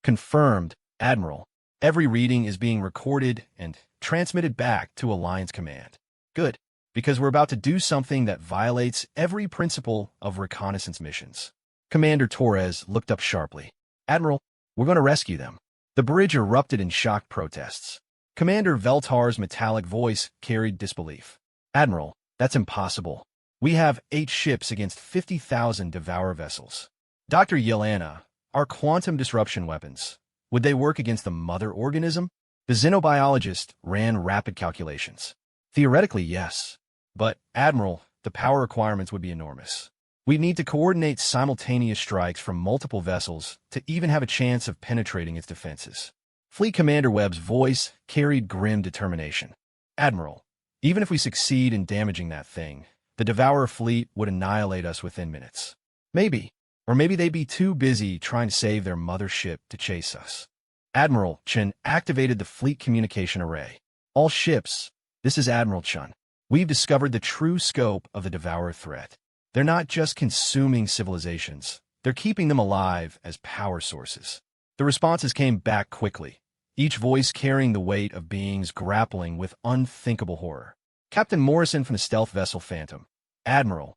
Confirmed, Admiral. Every reading is being recorded and transmitted back to Alliance Command. Good, because we're about to do something that violates every principle of reconnaissance missions. Commander Torres looked up sharply. Admiral, we're going to rescue them. The bridge erupted in shocked protests. Commander Veltar's metallic voice carried disbelief. Admiral, that's impossible. We have 8 ships against 50,000 Devourer vessels. Dr. Yelena, our quantum disruption weapons, would they work against the mother organism? The xenobiologist ran rapid calculations. Theoretically, yes. But, Admiral, the power requirements would be enormous. We'd need to coordinate simultaneous strikes from multiple vessels to even have a chance of penetrating its defenses. Fleet Commander Webb's voice carried grim determination. Admiral, even if we succeed in damaging that thing, the Devourer fleet would annihilate us within minutes. Maybe. Or maybe they'd be too busy trying to save their mother ship to chase us. Admiral Chen activated the fleet communication array. All ships, this is Admiral Chen. We've discovered the true scope of the Devourer threat. They're not just consuming civilizations. They're keeping them alive as power sources. The responses came back quickly, each voice carrying the weight of beings grappling with unthinkable horror. Captain Morrison from the stealth vessel Phantom. Admiral,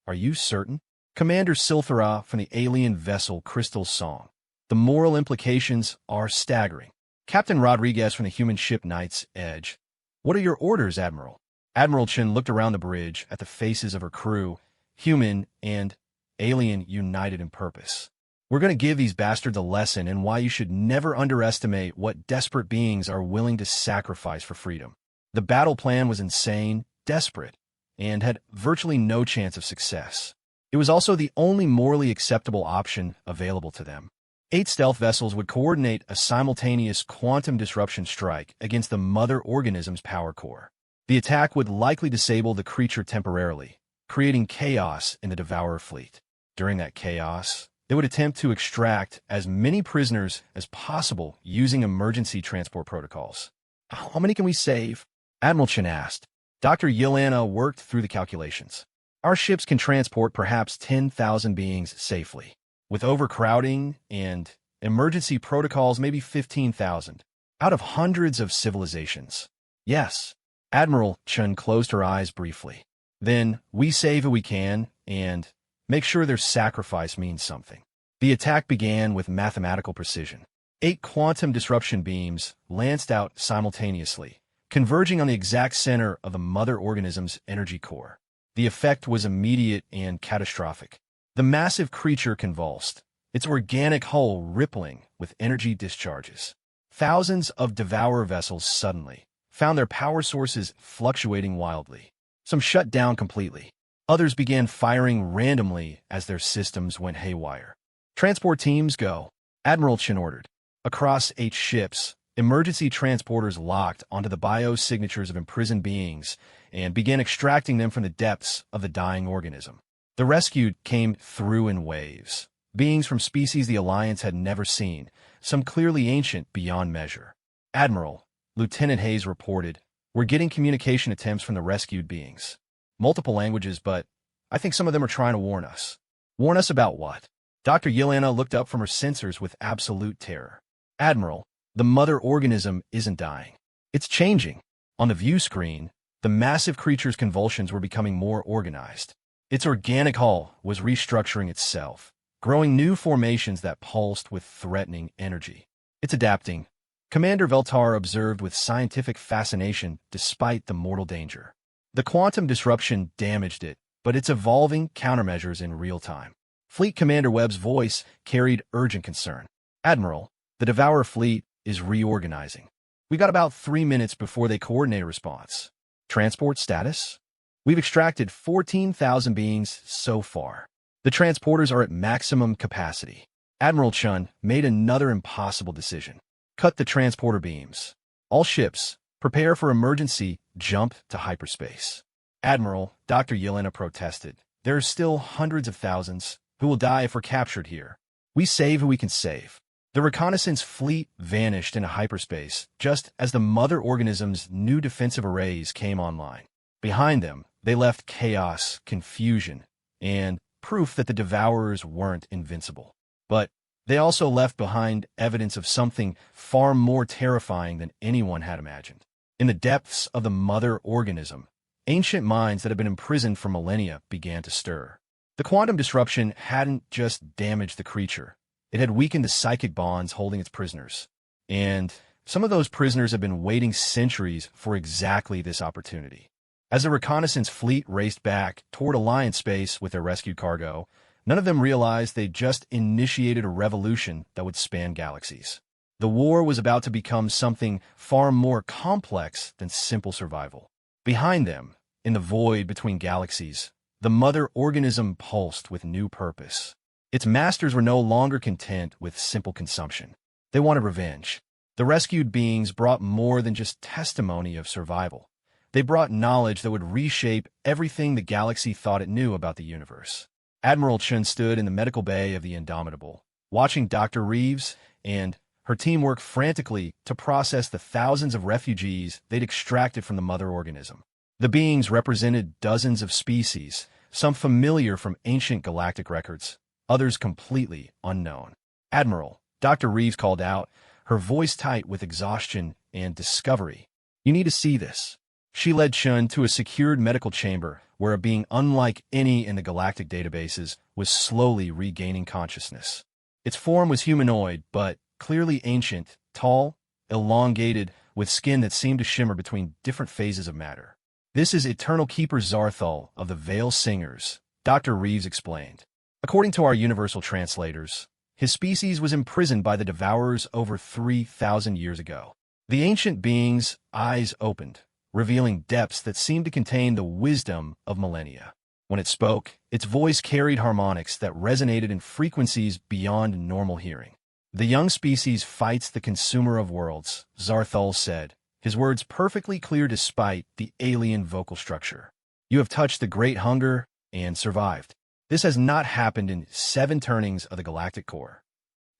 are you certain? Commander Silthara from the alien vessel Crystal Song. The moral implications are staggering. Captain Rodriguez from the human ship Knight's Edge. What are your orders, Admiral? Admiral Chen looked around the bridge at the faces of her crew, human and alien united in purpose. We're going to give these bastards a lesson in why you should never underestimate what desperate beings are willing to sacrifice for freedom. The battle plan was insane, desperate, and had virtually no chance of success. It was also the only morally acceptable option available to them. 8 stealth vessels would coordinate a simultaneous quantum disruption strike against the mother organism's power core. The attack would likely disable the creature temporarily, creating chaos in the Devourer fleet. During that chaos, they would attempt to extract as many prisoners as possible using emergency transport protocols. How many can we save? Admiral Chen asked. Dr. Yelena worked through the calculations. Our ships can transport perhaps 10,000 beings safely. With overcrowding and emergency protocols, maybe 15,000. Out of hundreds of civilizations. Yes. Admiral Chen closed her eyes briefly. Then, we save who we can, and make sure their sacrifice means something. The attack began with mathematical precision. 8 quantum disruption beams lanced out simultaneously, converging on the exact center of the mother organism's energy core. The effect was immediate and catastrophic. The massive creature convulsed, its organic hull rippling with energy discharges. Thousands of Devourer vessels suddenly found their power sources fluctuating wildly. Some shut down completely. Others began firing randomly as their systems went haywire. Transport teams go, Admiral Chen ordered. Across 8 ships, emergency transporters locked onto the biosignatures of imprisoned beings and began extracting them from the depths of the dying organism. The rescued came through in waves. Beings from species the Alliance had never seen, some clearly ancient beyond measure. Admiral, Lieutenant Hayes reported, "We're getting communication attempts from the rescued beings. Multiple languages, but I think some of them are trying to warn us." Warn us about what? Dr. Yelena looked up from her sensors with absolute terror. "Admiral, the mother organism isn't dying. It's changing." On the view screen, the massive creature's convulsions were becoming more organized. Its organic hull was restructuring itself, growing new formations that pulsed with threatening energy. "It's adapting," Commander Veltar observed with scientific fascination despite the mortal danger. The quantum disruption damaged it, but it's evolving countermeasures in real time. Fleet Commander Webb's voice carried urgent concern. "Admiral, the Devourer fleet is reorganizing. We got about 3 minutes before they coordinate a response. Transport status? We've extracted 14,000 beings so far. The transporters are at maximum capacity." Admiral Chun made another impossible decision. "Cut the transporter beams. All ships, prepare for emergency jump to hyperspace." "Admiral," Dr. Yelena protested, "there are still hundreds of thousands who will die if we're captured here. We save who we can save." The reconnaissance fleet vanished into hyperspace just as the mother organism's new defensive arrays came online. Behind them, they left chaos, confusion, and proof that the Devourers weren't invincible. But they also left behind evidence of something far more terrifying than anyone had imagined. In the depths of the mother organism, ancient minds that had been imprisoned for millennia began to stir. The quantum disruption hadn't just damaged the creature. It had weakened the psychic bonds holding its prisoners. And some of those prisoners had been waiting centuries for exactly this opportunity. As the reconnaissance fleet raced back toward Alliance space with their rescued cargo, none of them realized they'd just initiated a revolution that would span galaxies. The war was about to become something far more complex than simple survival. Behind them, in the void between galaxies, the mother organism pulsed with new purpose. Its masters were no longer content with simple consumption. They wanted revenge. The rescued beings brought more than just testimony of survival. They brought knowledge that would reshape everything the galaxy thought it knew about the universe. Admiral Chun stood in the medical bay of the Indomitable, watching Dr. Reeves and her team work frantically to process the thousands of refugees they'd extracted from the mother organism. The beings represented dozens of species, some familiar from ancient galactic records, others completely unknown. "Admiral," Dr. Reeves called out, her voice tight with exhaustion and discovery. "You need to see this." She led Chun to a secured medical chamber where a being unlike any in the galactic databases was slowly regaining consciousness. Its form was humanoid, but clearly ancient, tall, elongated, with skin that seemed to shimmer between different phases of matter. "This is Eternal Keeper Zarthal of the Veil Singers," Dr. Reeves explained. "According to our universal translators, his species was imprisoned by the Devourers over 3,000 years ago." The ancient being's eyes opened, revealing depths that seemed to contain the wisdom of millennia. When it spoke, its voice carried harmonics that resonated in frequencies beyond normal hearing. "The young species fights the consumer of worlds," Zarthal said, his words perfectly clear despite the alien vocal structure. "You have touched the great hunger and survived. This has not happened in 7 turnings of the galactic core."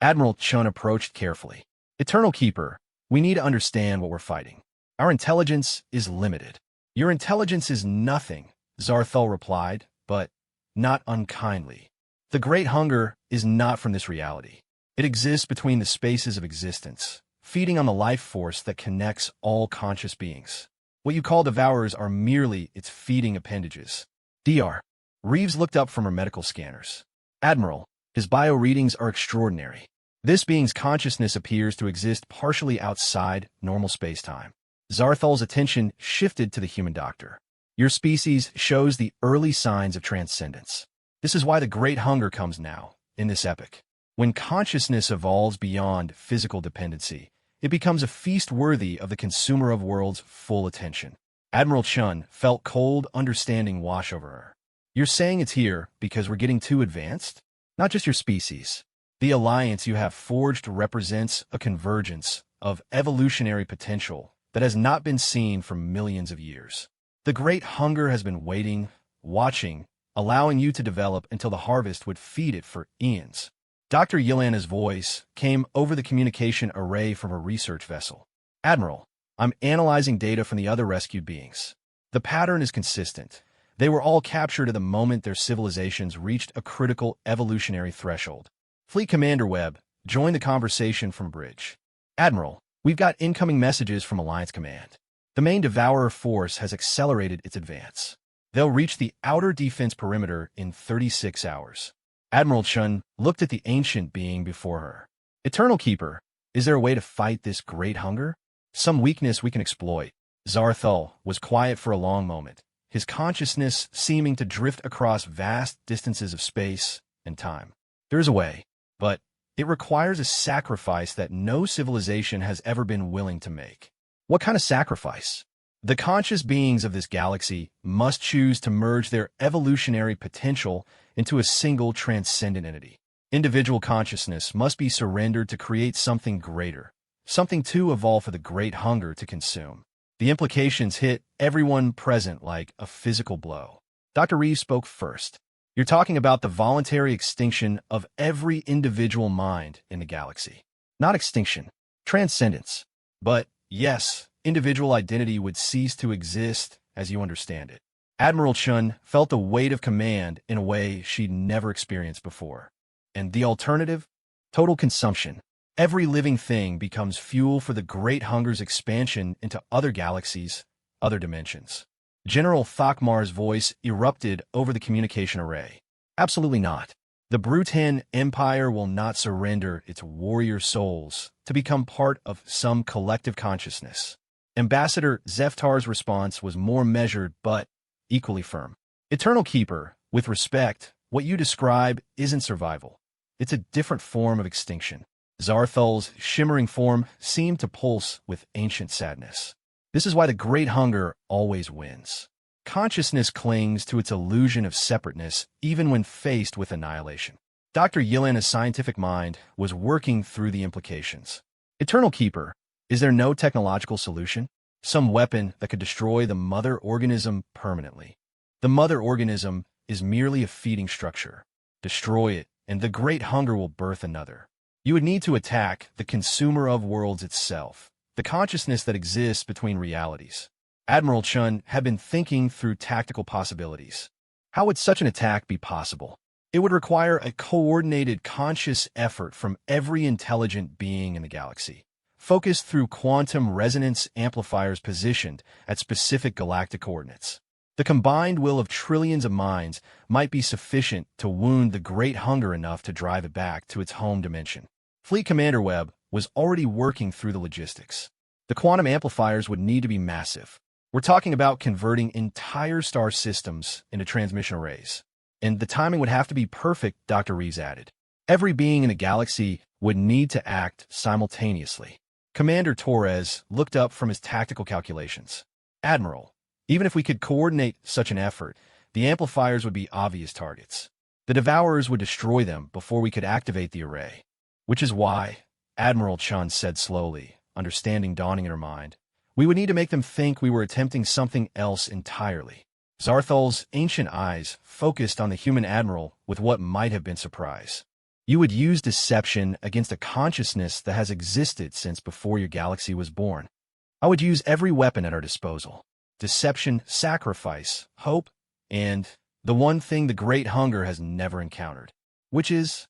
Admiral Chun approached carefully. "Eternal Keeper, we need to understand what we're fighting. Our intelligence is limited." "Your intelligence is nothing," Zarthal replied, but not unkindly. "The Great Hunger is not from this reality. It exists between the spaces of existence, feeding on the life force that connects all conscious beings. What you call Devourers are merely its feeding appendages." Dr. Reeves looked up from her medical scanners. "Admiral, his bio readings are extraordinary. This being's consciousness appears to exist partially outside normal spacetime." Zarthal's attention shifted to the human doctor. "Your species shows the early signs of transcendence. This is why the Great Hunger comes now, in this epoch. When consciousness evolves beyond physical dependency, it becomes a feast worthy of the consumer of worlds' full attention. Admiral Chun felt cold understanding wash over her. You're saying it's here because we're getting too advanced? Not just your species. The alliance you have forged represents a convergence of evolutionary potential that has not been seen for millions of years. The Great Hunger has been waiting, watching, allowing you to develop until the harvest would feed it for eons. Dr. Yelena's voice came over the communication array from a research vessel. Admiral, I'm analyzing data from the other rescued beings. The pattern is consistent. They were all captured at the moment their civilizations reached a critical evolutionary threshold. Fleet Commander Webb joined the conversation from bridge. Admiral, we've got incoming messages from Alliance Command. The main Devourer force has accelerated its advance. They'll reach the outer defense perimeter in 36 hours. Admiral Chun looked at the ancient being before her. Eternal Keeper, is there a way to fight this great hunger? Some weakness we can exploit. Zarthul was quiet for a long moment, his consciousness seeming to drift across vast distances of space and time. There is a way, but it requires a sacrifice that no civilization has ever been willing to make. What kind of sacrifice? The conscious beings of this galaxy must choose to merge their evolutionary potential into a single transcendent entity. Individual consciousness must be surrendered to create something greater, something too evolved for the great hunger to consume. The implications hit everyone present like a physical blow. Dr. Reeves spoke first. You're talking about the voluntary extinction of every individual mind in the galaxy. Not extinction, transcendence. But yes, individual identity would cease to exist as you understand it. Admiral Chun felt the weight of command in a way she'd never experienced before. And the alternative? Total consumption. Every living thing becomes fuel for the Great Hunger's expansion into other galaxies, other dimensions. General Thakmar's voice erupted over the communication array. Absolutely not. The Brutan Empire will not surrender its warrior souls to become part of some collective consciousness. Ambassador Zeftar's response was more measured but equally firm. Eternal Keeper, with respect, what you describe isn't survival. It's a different form of extinction. Zarthul's shimmering form seemed to pulse with ancient sadness. This is why the Great Hunger always wins. Consciousness clings to its illusion of separateness even when faced with annihilation. Dr. Yelena's scientific mind was working through the implications. Eternal Keeper, is there no technological solution? Some weapon that could destroy the mother organism permanently? The mother organism is merely a feeding structure. Destroy it, and the Great Hunger will birth another. You would need to attack the consumer of worlds itself, the consciousness that exists between realities. Admiral Chun had been thinking through tactical possibilities. How would such an attack be possible? It would require a coordinated conscious effort from every intelligent being in the galaxy, focused through quantum resonance amplifiers positioned at specific galactic coordinates. The combined will of trillions of minds might be sufficient to wound the Great Hunger enough to drive it back to its home dimension. Fleet Commander Webb was already working through the logistics. The quantum amplifiers would need to be massive. We're talking about converting entire star systems into transmission arrays. And the timing would have to be perfect, Dr. Reeves added. Every being in the galaxy would need to act simultaneously. Commander Torres looked up from his tactical calculations. Admiral, even if we could coordinate such an effort, the amplifiers would be obvious targets. The Devourers would destroy them before we could activate the array. Which is why, Admiral Chun said slowly, understanding dawning in her mind, we would need to make them think we were attempting something else entirely. Zarthul's ancient eyes focused on the human admiral with what might have been surprise. You would use deception against a consciousness that has existed since before your galaxy was born. I would use every weapon at our disposal. Deception, sacrifice, hope, and the one thing the Great Hunger has never encountered, which is...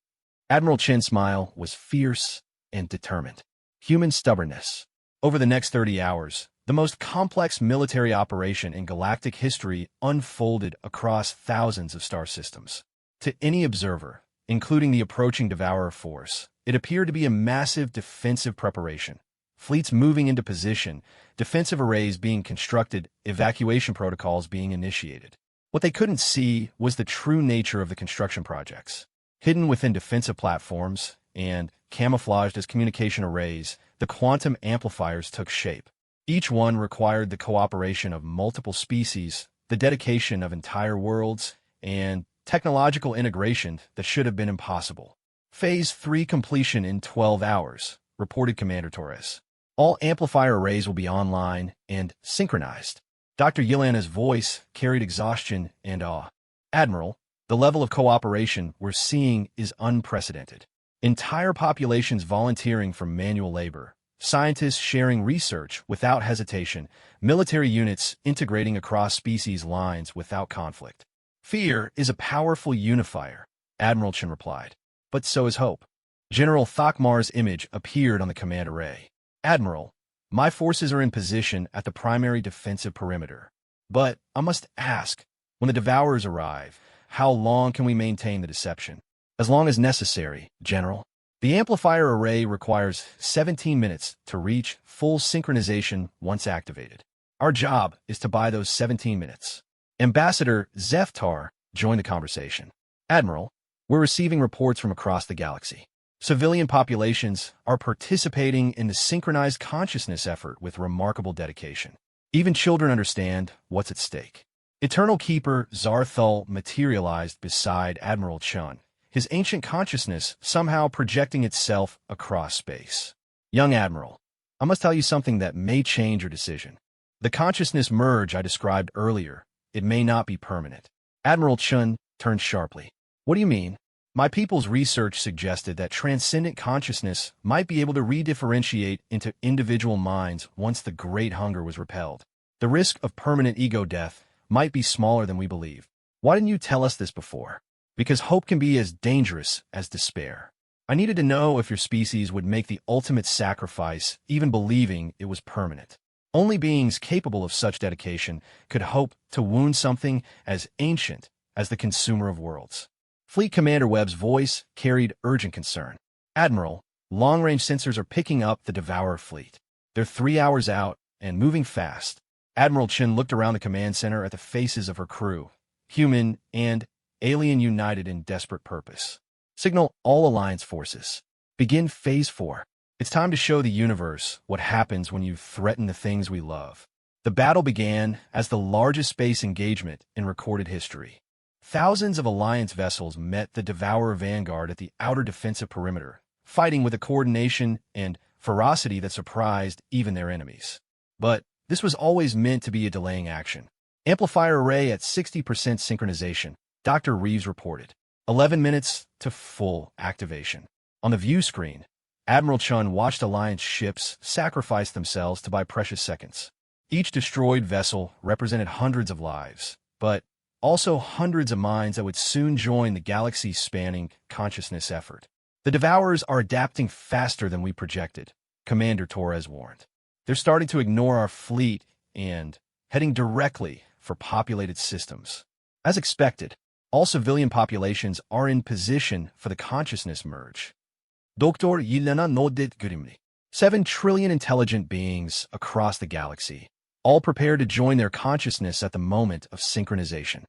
Admiral Chin's smile was fierce and determined. Human stubbornness. Over the next 30 hours, the most complex military operation in galactic history unfolded across thousands of star systems. To any observer, including the approaching Devourer force, it appeared to be a massive defensive preparation. Fleets moving into position, defensive arrays being constructed, evacuation protocols being initiated. What they couldn't see was the true nature of the construction projects. Hidden within defensive platforms and camouflaged as communication arrays, the quantum amplifiers took shape. Each one required the cooperation of multiple species, the dedication of entire worlds, and technological integration that should have been impossible. Phase 3 completion in 12 hours, reported Commander Torres. All amplifier arrays will be online and synchronized. Dr. Yelena's voice carried exhaustion and awe. Admiral, the level of cooperation we're seeing is unprecedented. Entire populations volunteering for manual labor, scientists sharing research without hesitation, military units integrating across species lines without conflict. Fear is a powerful unifier, Admiral Chen replied. But so is hope. General Thakmar's image appeared on the command array. Admiral, my forces are in position at the primary defensive perimeter. But I must ask, when the Devourers arrive, how long can we maintain the deception? As long as necessary, General. The amplifier array requires 17 minutes to reach full synchronization once activated. Our job is to buy those 17 minutes. Ambassador Zeftar joined the conversation. Admiral, we're receiving reports from across the galaxy. Civilian populations are participating in the synchronized consciousness effort with remarkable dedication. Even children understand what's at stake. Eternal Keeper Zarthul materialized beside Admiral Chun, his ancient consciousness somehow projecting itself across space. Young Admiral, I must tell you something that may change your decision. The consciousness merge I described earlier, it may not be permanent. Admiral Chun turned sharply. What do you mean? My people's research suggested that transcendent consciousness might be able to redifferentiate into individual minds once the Great Hunger was repelled. The risk of permanent ego death might be smaller than we believe. Why didn't you tell us this before? Because hope can be as dangerous as despair. I needed to know if your species would make the ultimate sacrifice, even believing it was permanent. Only beings capable of such dedication could hope to wound something as ancient as the consumer of worlds. Fleet Commander Webb's voice carried urgent concern. Admiral, long-range sensors are picking up the Devourer fleet. They're 3 hours out and moving fast. Admiral Chin looked around the command center at the faces of her crew, human and alien united in desperate purpose. Signal all Alliance forces. Begin Phase 4. It's time to show the universe what happens when you threaten the things we love. The battle began as the largest space engagement in recorded history. Thousands of Alliance vessels met the Devourer vanguard at the outer defensive perimeter, fighting with a coordination and ferocity that surprised even their enemies. But this was always meant to be a delaying action. Amplifier array at 60% synchronization, Dr. Reeves reported. 11 minutes to full activation. On the view screen, Admiral Chun watched Alliance ships sacrifice themselves to buy precious seconds. Each destroyed vessel represented hundreds of lives, but also hundreds of minds that would soon join the galaxy-spanning consciousness effort. The Devourers are adapting faster than we projected, Commander Torres warned. They're starting to ignore our fleet and heading directly for populated systems. As expected, all civilian populations are in position for the consciousness merge. Dr. Yelena nodded grimly. 7 trillion intelligent beings across the galaxy, all prepared to join their consciousness at the moment of synchronization.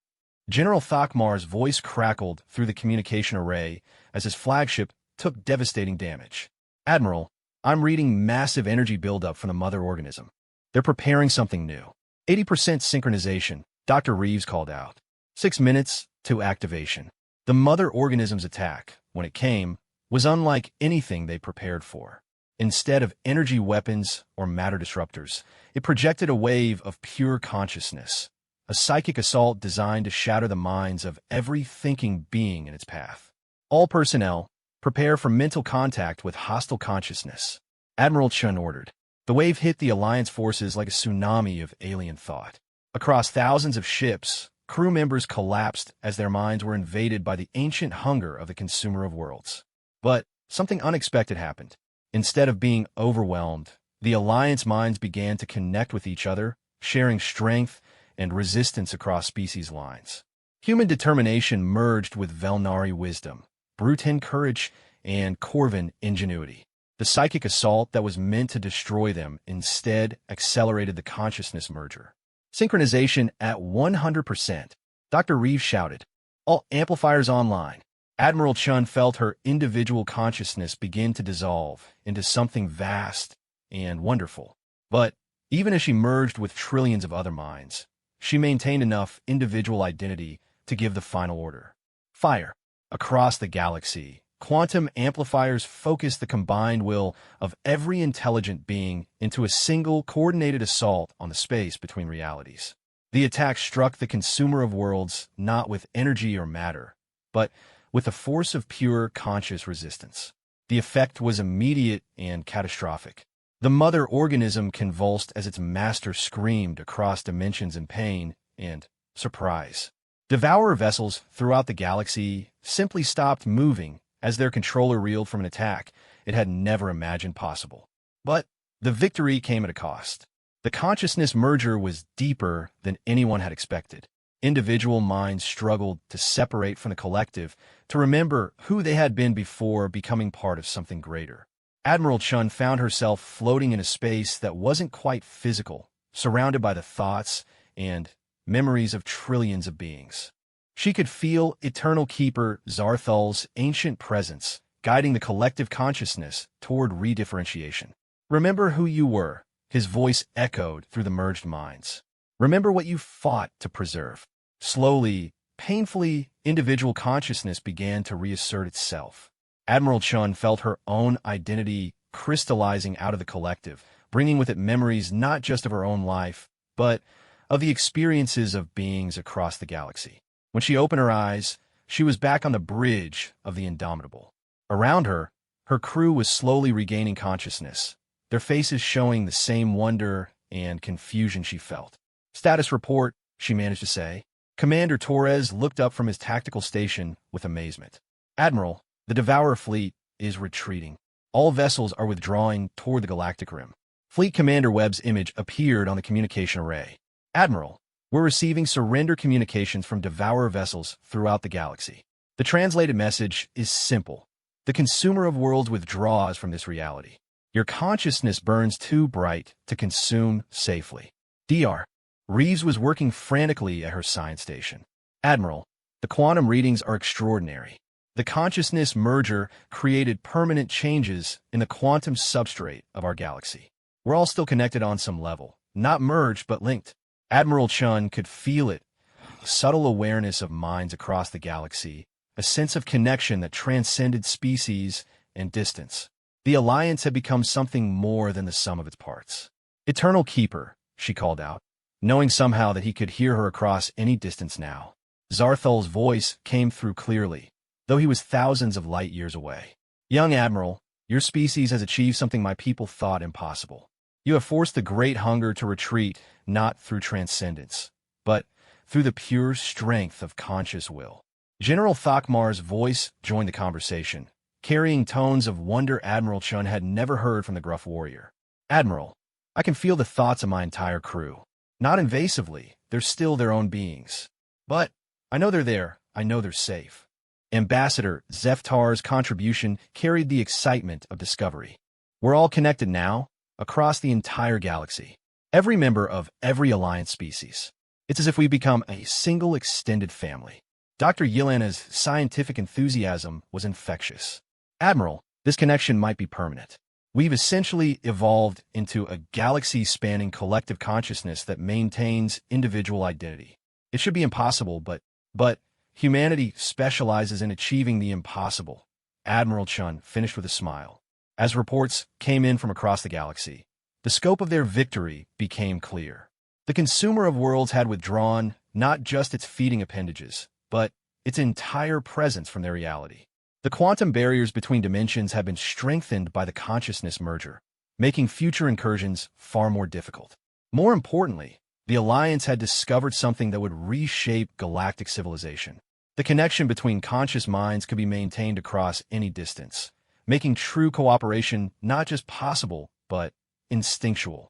General Thakmar's voice crackled through the communication array as his flagship took devastating damage. Admiral, I'm reading massive energy buildup from the mother organism. They're preparing something new. 80% synchronization, Dr. Reeves called out. 6 minutes to activation. The mother organism's attack, when it came, was unlike anything they prepared for. Instead of energy weapons or matter disruptors, it projected a wave of pure consciousness, a psychic assault designed to shatter the minds of every thinking being in its path. All personnel, prepare for mental contact with hostile consciousness, Admiral Chun ordered. The wave hit the Alliance forces like a tsunami of alien thought. Across thousands of ships, crew members collapsed as their minds were invaded by the ancient hunger of the consumer of worlds. But something unexpected happened. Instead of being overwhelmed, the Alliance minds began to connect with each other, sharing strength and resistance across species lines. Human determination merged with Velnari wisdom, Brutan courage, and Corvin ingenuity. The psychic assault that was meant to destroy them instead accelerated the consciousness merger. Synchronization at 100%. Dr. Reeves shouted. All amplifiers online. Admiral Chun felt her individual consciousness begin to dissolve into something vast and wonderful. But even as she merged with trillions of other minds, she maintained enough individual identity to give the final order. Fire. Across the galaxy, quantum amplifiers focus the combined will of every intelligent being into a single coordinated assault on the space between realities. The attack struck the consumer of worlds not with energy or matter, but with the force of pure conscious resistance. The effect was immediate and catastrophic. The mother organism convulsed as its master screamed across dimensions in pain and surprise. Devourer vessels throughout the galaxy simply stopped moving as their controller reeled from an attack it had never imagined possible. But the victory came at a cost. The consciousness merger was deeper than anyone had expected. Individual minds struggled to separate from the collective, to remember who they had been before becoming part of something greater. Admiral Chun found herself floating in a space that wasn't quite physical, surrounded by the thoughts and memories of trillions of beings. She could feel Eternal Keeper Zarthal's ancient presence, guiding the collective consciousness toward redifferentiation. Remember who you were, his voice echoed through the merged minds. Remember what you fought to preserve. Slowly, painfully, individual consciousness began to reassert itself. Admiral Chun felt her own identity crystallizing out of the collective, bringing with it memories not just of her own life, but of the experiences of beings across the galaxy. When she opened her eyes, she was back on the bridge of the Indomitable. Around her, her crew was slowly regaining consciousness, their faces showing the same wonder and confusion she felt. "Status report," she managed to say. Commander Torres looked up from his tactical station with amazement. "Admiral, the Devourer fleet is retreating. All vessels are withdrawing toward the galactic rim." Fleet Commander Webb's image appeared on the communication array. "Admiral, we're receiving surrender communications from Devourer vessels throughout the galaxy." The translated message is simple. The consumer of worlds withdraws from this reality. Your consciousness burns too bright to consume safely. Dr. Reeves was working frantically at her science station. "Admiral, the quantum readings are extraordinary. The consciousness merger created permanent changes in the quantum substrate of our galaxy. We're all still connected on some level, not merged but linked." Admiral Chun could feel it, a subtle awareness of minds across the galaxy, a sense of connection that transcended species and distance. The Alliance had become something more than the sum of its parts. "Eternal Keeper," she called out, knowing somehow that he could hear her across any distance now. Zarthal's voice came through clearly, though he was thousands of light years away. "Young Admiral, your species has achieved something my people thought impossible. You have forced the great hunger to retreat not through transcendence, but through the pure strength of conscious will." General Thakmar's voice joined the conversation, carrying tones of wonder Admiral Chun had never heard from the gruff warrior. "Admiral, I can feel the thoughts of my entire crew. Not invasively, they're still their own beings. But I know they're there, I know they're safe." Ambassador Zeftar's contribution carried the excitement of discovery. "We're all connected now, across the entire galaxy. Every member of every Alliance species. It's as if we become a single extended family." Dr. Yelena's scientific enthusiasm was infectious. "Admiral, this connection might be permanent. We've essentially evolved into a galaxy-spanning collective consciousness that maintains individual identity. It should be impossible, but humanity specializes in achieving the impossible." Admiral Chun finished with a smile. As reports came in from across the galaxy, the scope of their victory became clear. The consumer of worlds had withdrawn not just its feeding appendages, but its entire presence from their reality. The quantum barriers between dimensions have been strengthened by the consciousness merger, making future incursions far more difficult. More importantly, the Alliance had discovered something that would reshape galactic civilization. The connection between conscious minds could be maintained across any distance, making true cooperation not just possible, but instinctual.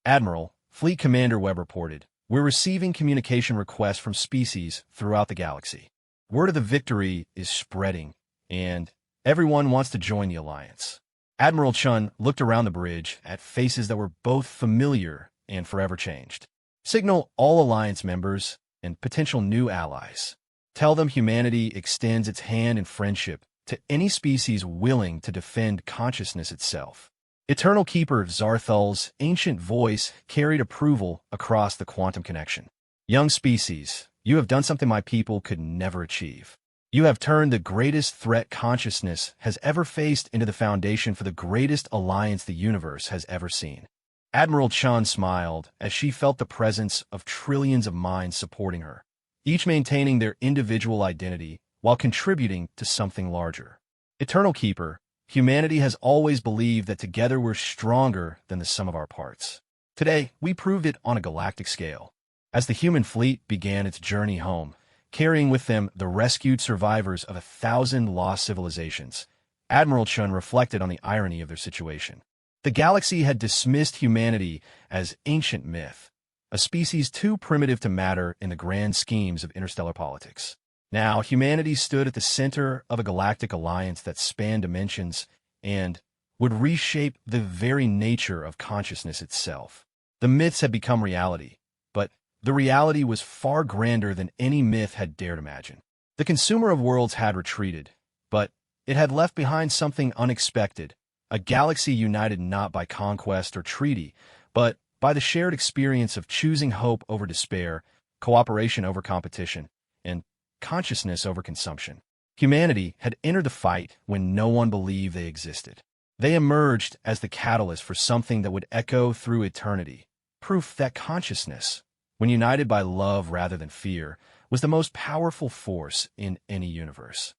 "Admiral," Fleet Commander Webb reported, "we're receiving communication requests from species throughout the galaxy. Word of the victory is spreading, and everyone wants to join the Alliance." Admiral Chun looked around the bridge at faces that were both familiar and forever changed. "Signal all Alliance members and potential new allies Tell them humanity extends its hand in friendship to any species willing to defend consciousness itself. Eternal Keeper Zarthal's ancient voice carried approval across the quantum connection. Young species, you have done something my people could never achieve. You have turned the greatest threat consciousness has ever faced into the foundation for the greatest alliance the universe has ever seen. Admiral Chun smiled as she felt the presence of trillions of minds supporting her, each maintaining their individual identity while contributing to something larger. Eternal Keeper, humanity has always believed that together we're stronger than the sum of our parts. Today, we proved it on a galactic scale. As the human fleet began its journey home, carrying with them the rescued survivors of 1,000 lost civilizations, Admiral Chun reflected on the irony of their situation. The galaxy had dismissed humanity as ancient myth, a species too primitive to matter in the grand schemes of interstellar politics. Now, humanity stood at the center of a galactic alliance that spanned dimensions and would reshape the very nature of consciousness itself. The myths had become reality, but the reality was far grander than any myth had dared imagine. The consumer of worlds had retreated, but it had left behind something unexpected, a galaxy united not by conquest or treaty, but by the shared experience of choosing hope over despair, cooperation over competition, and consciousness over consumption. Humanity had entered the fight when no one believed they existed. They emerged as the catalyst for something that would echo through eternity, proof that consciousness, when united by love rather than fear, was the most powerful force in any universe.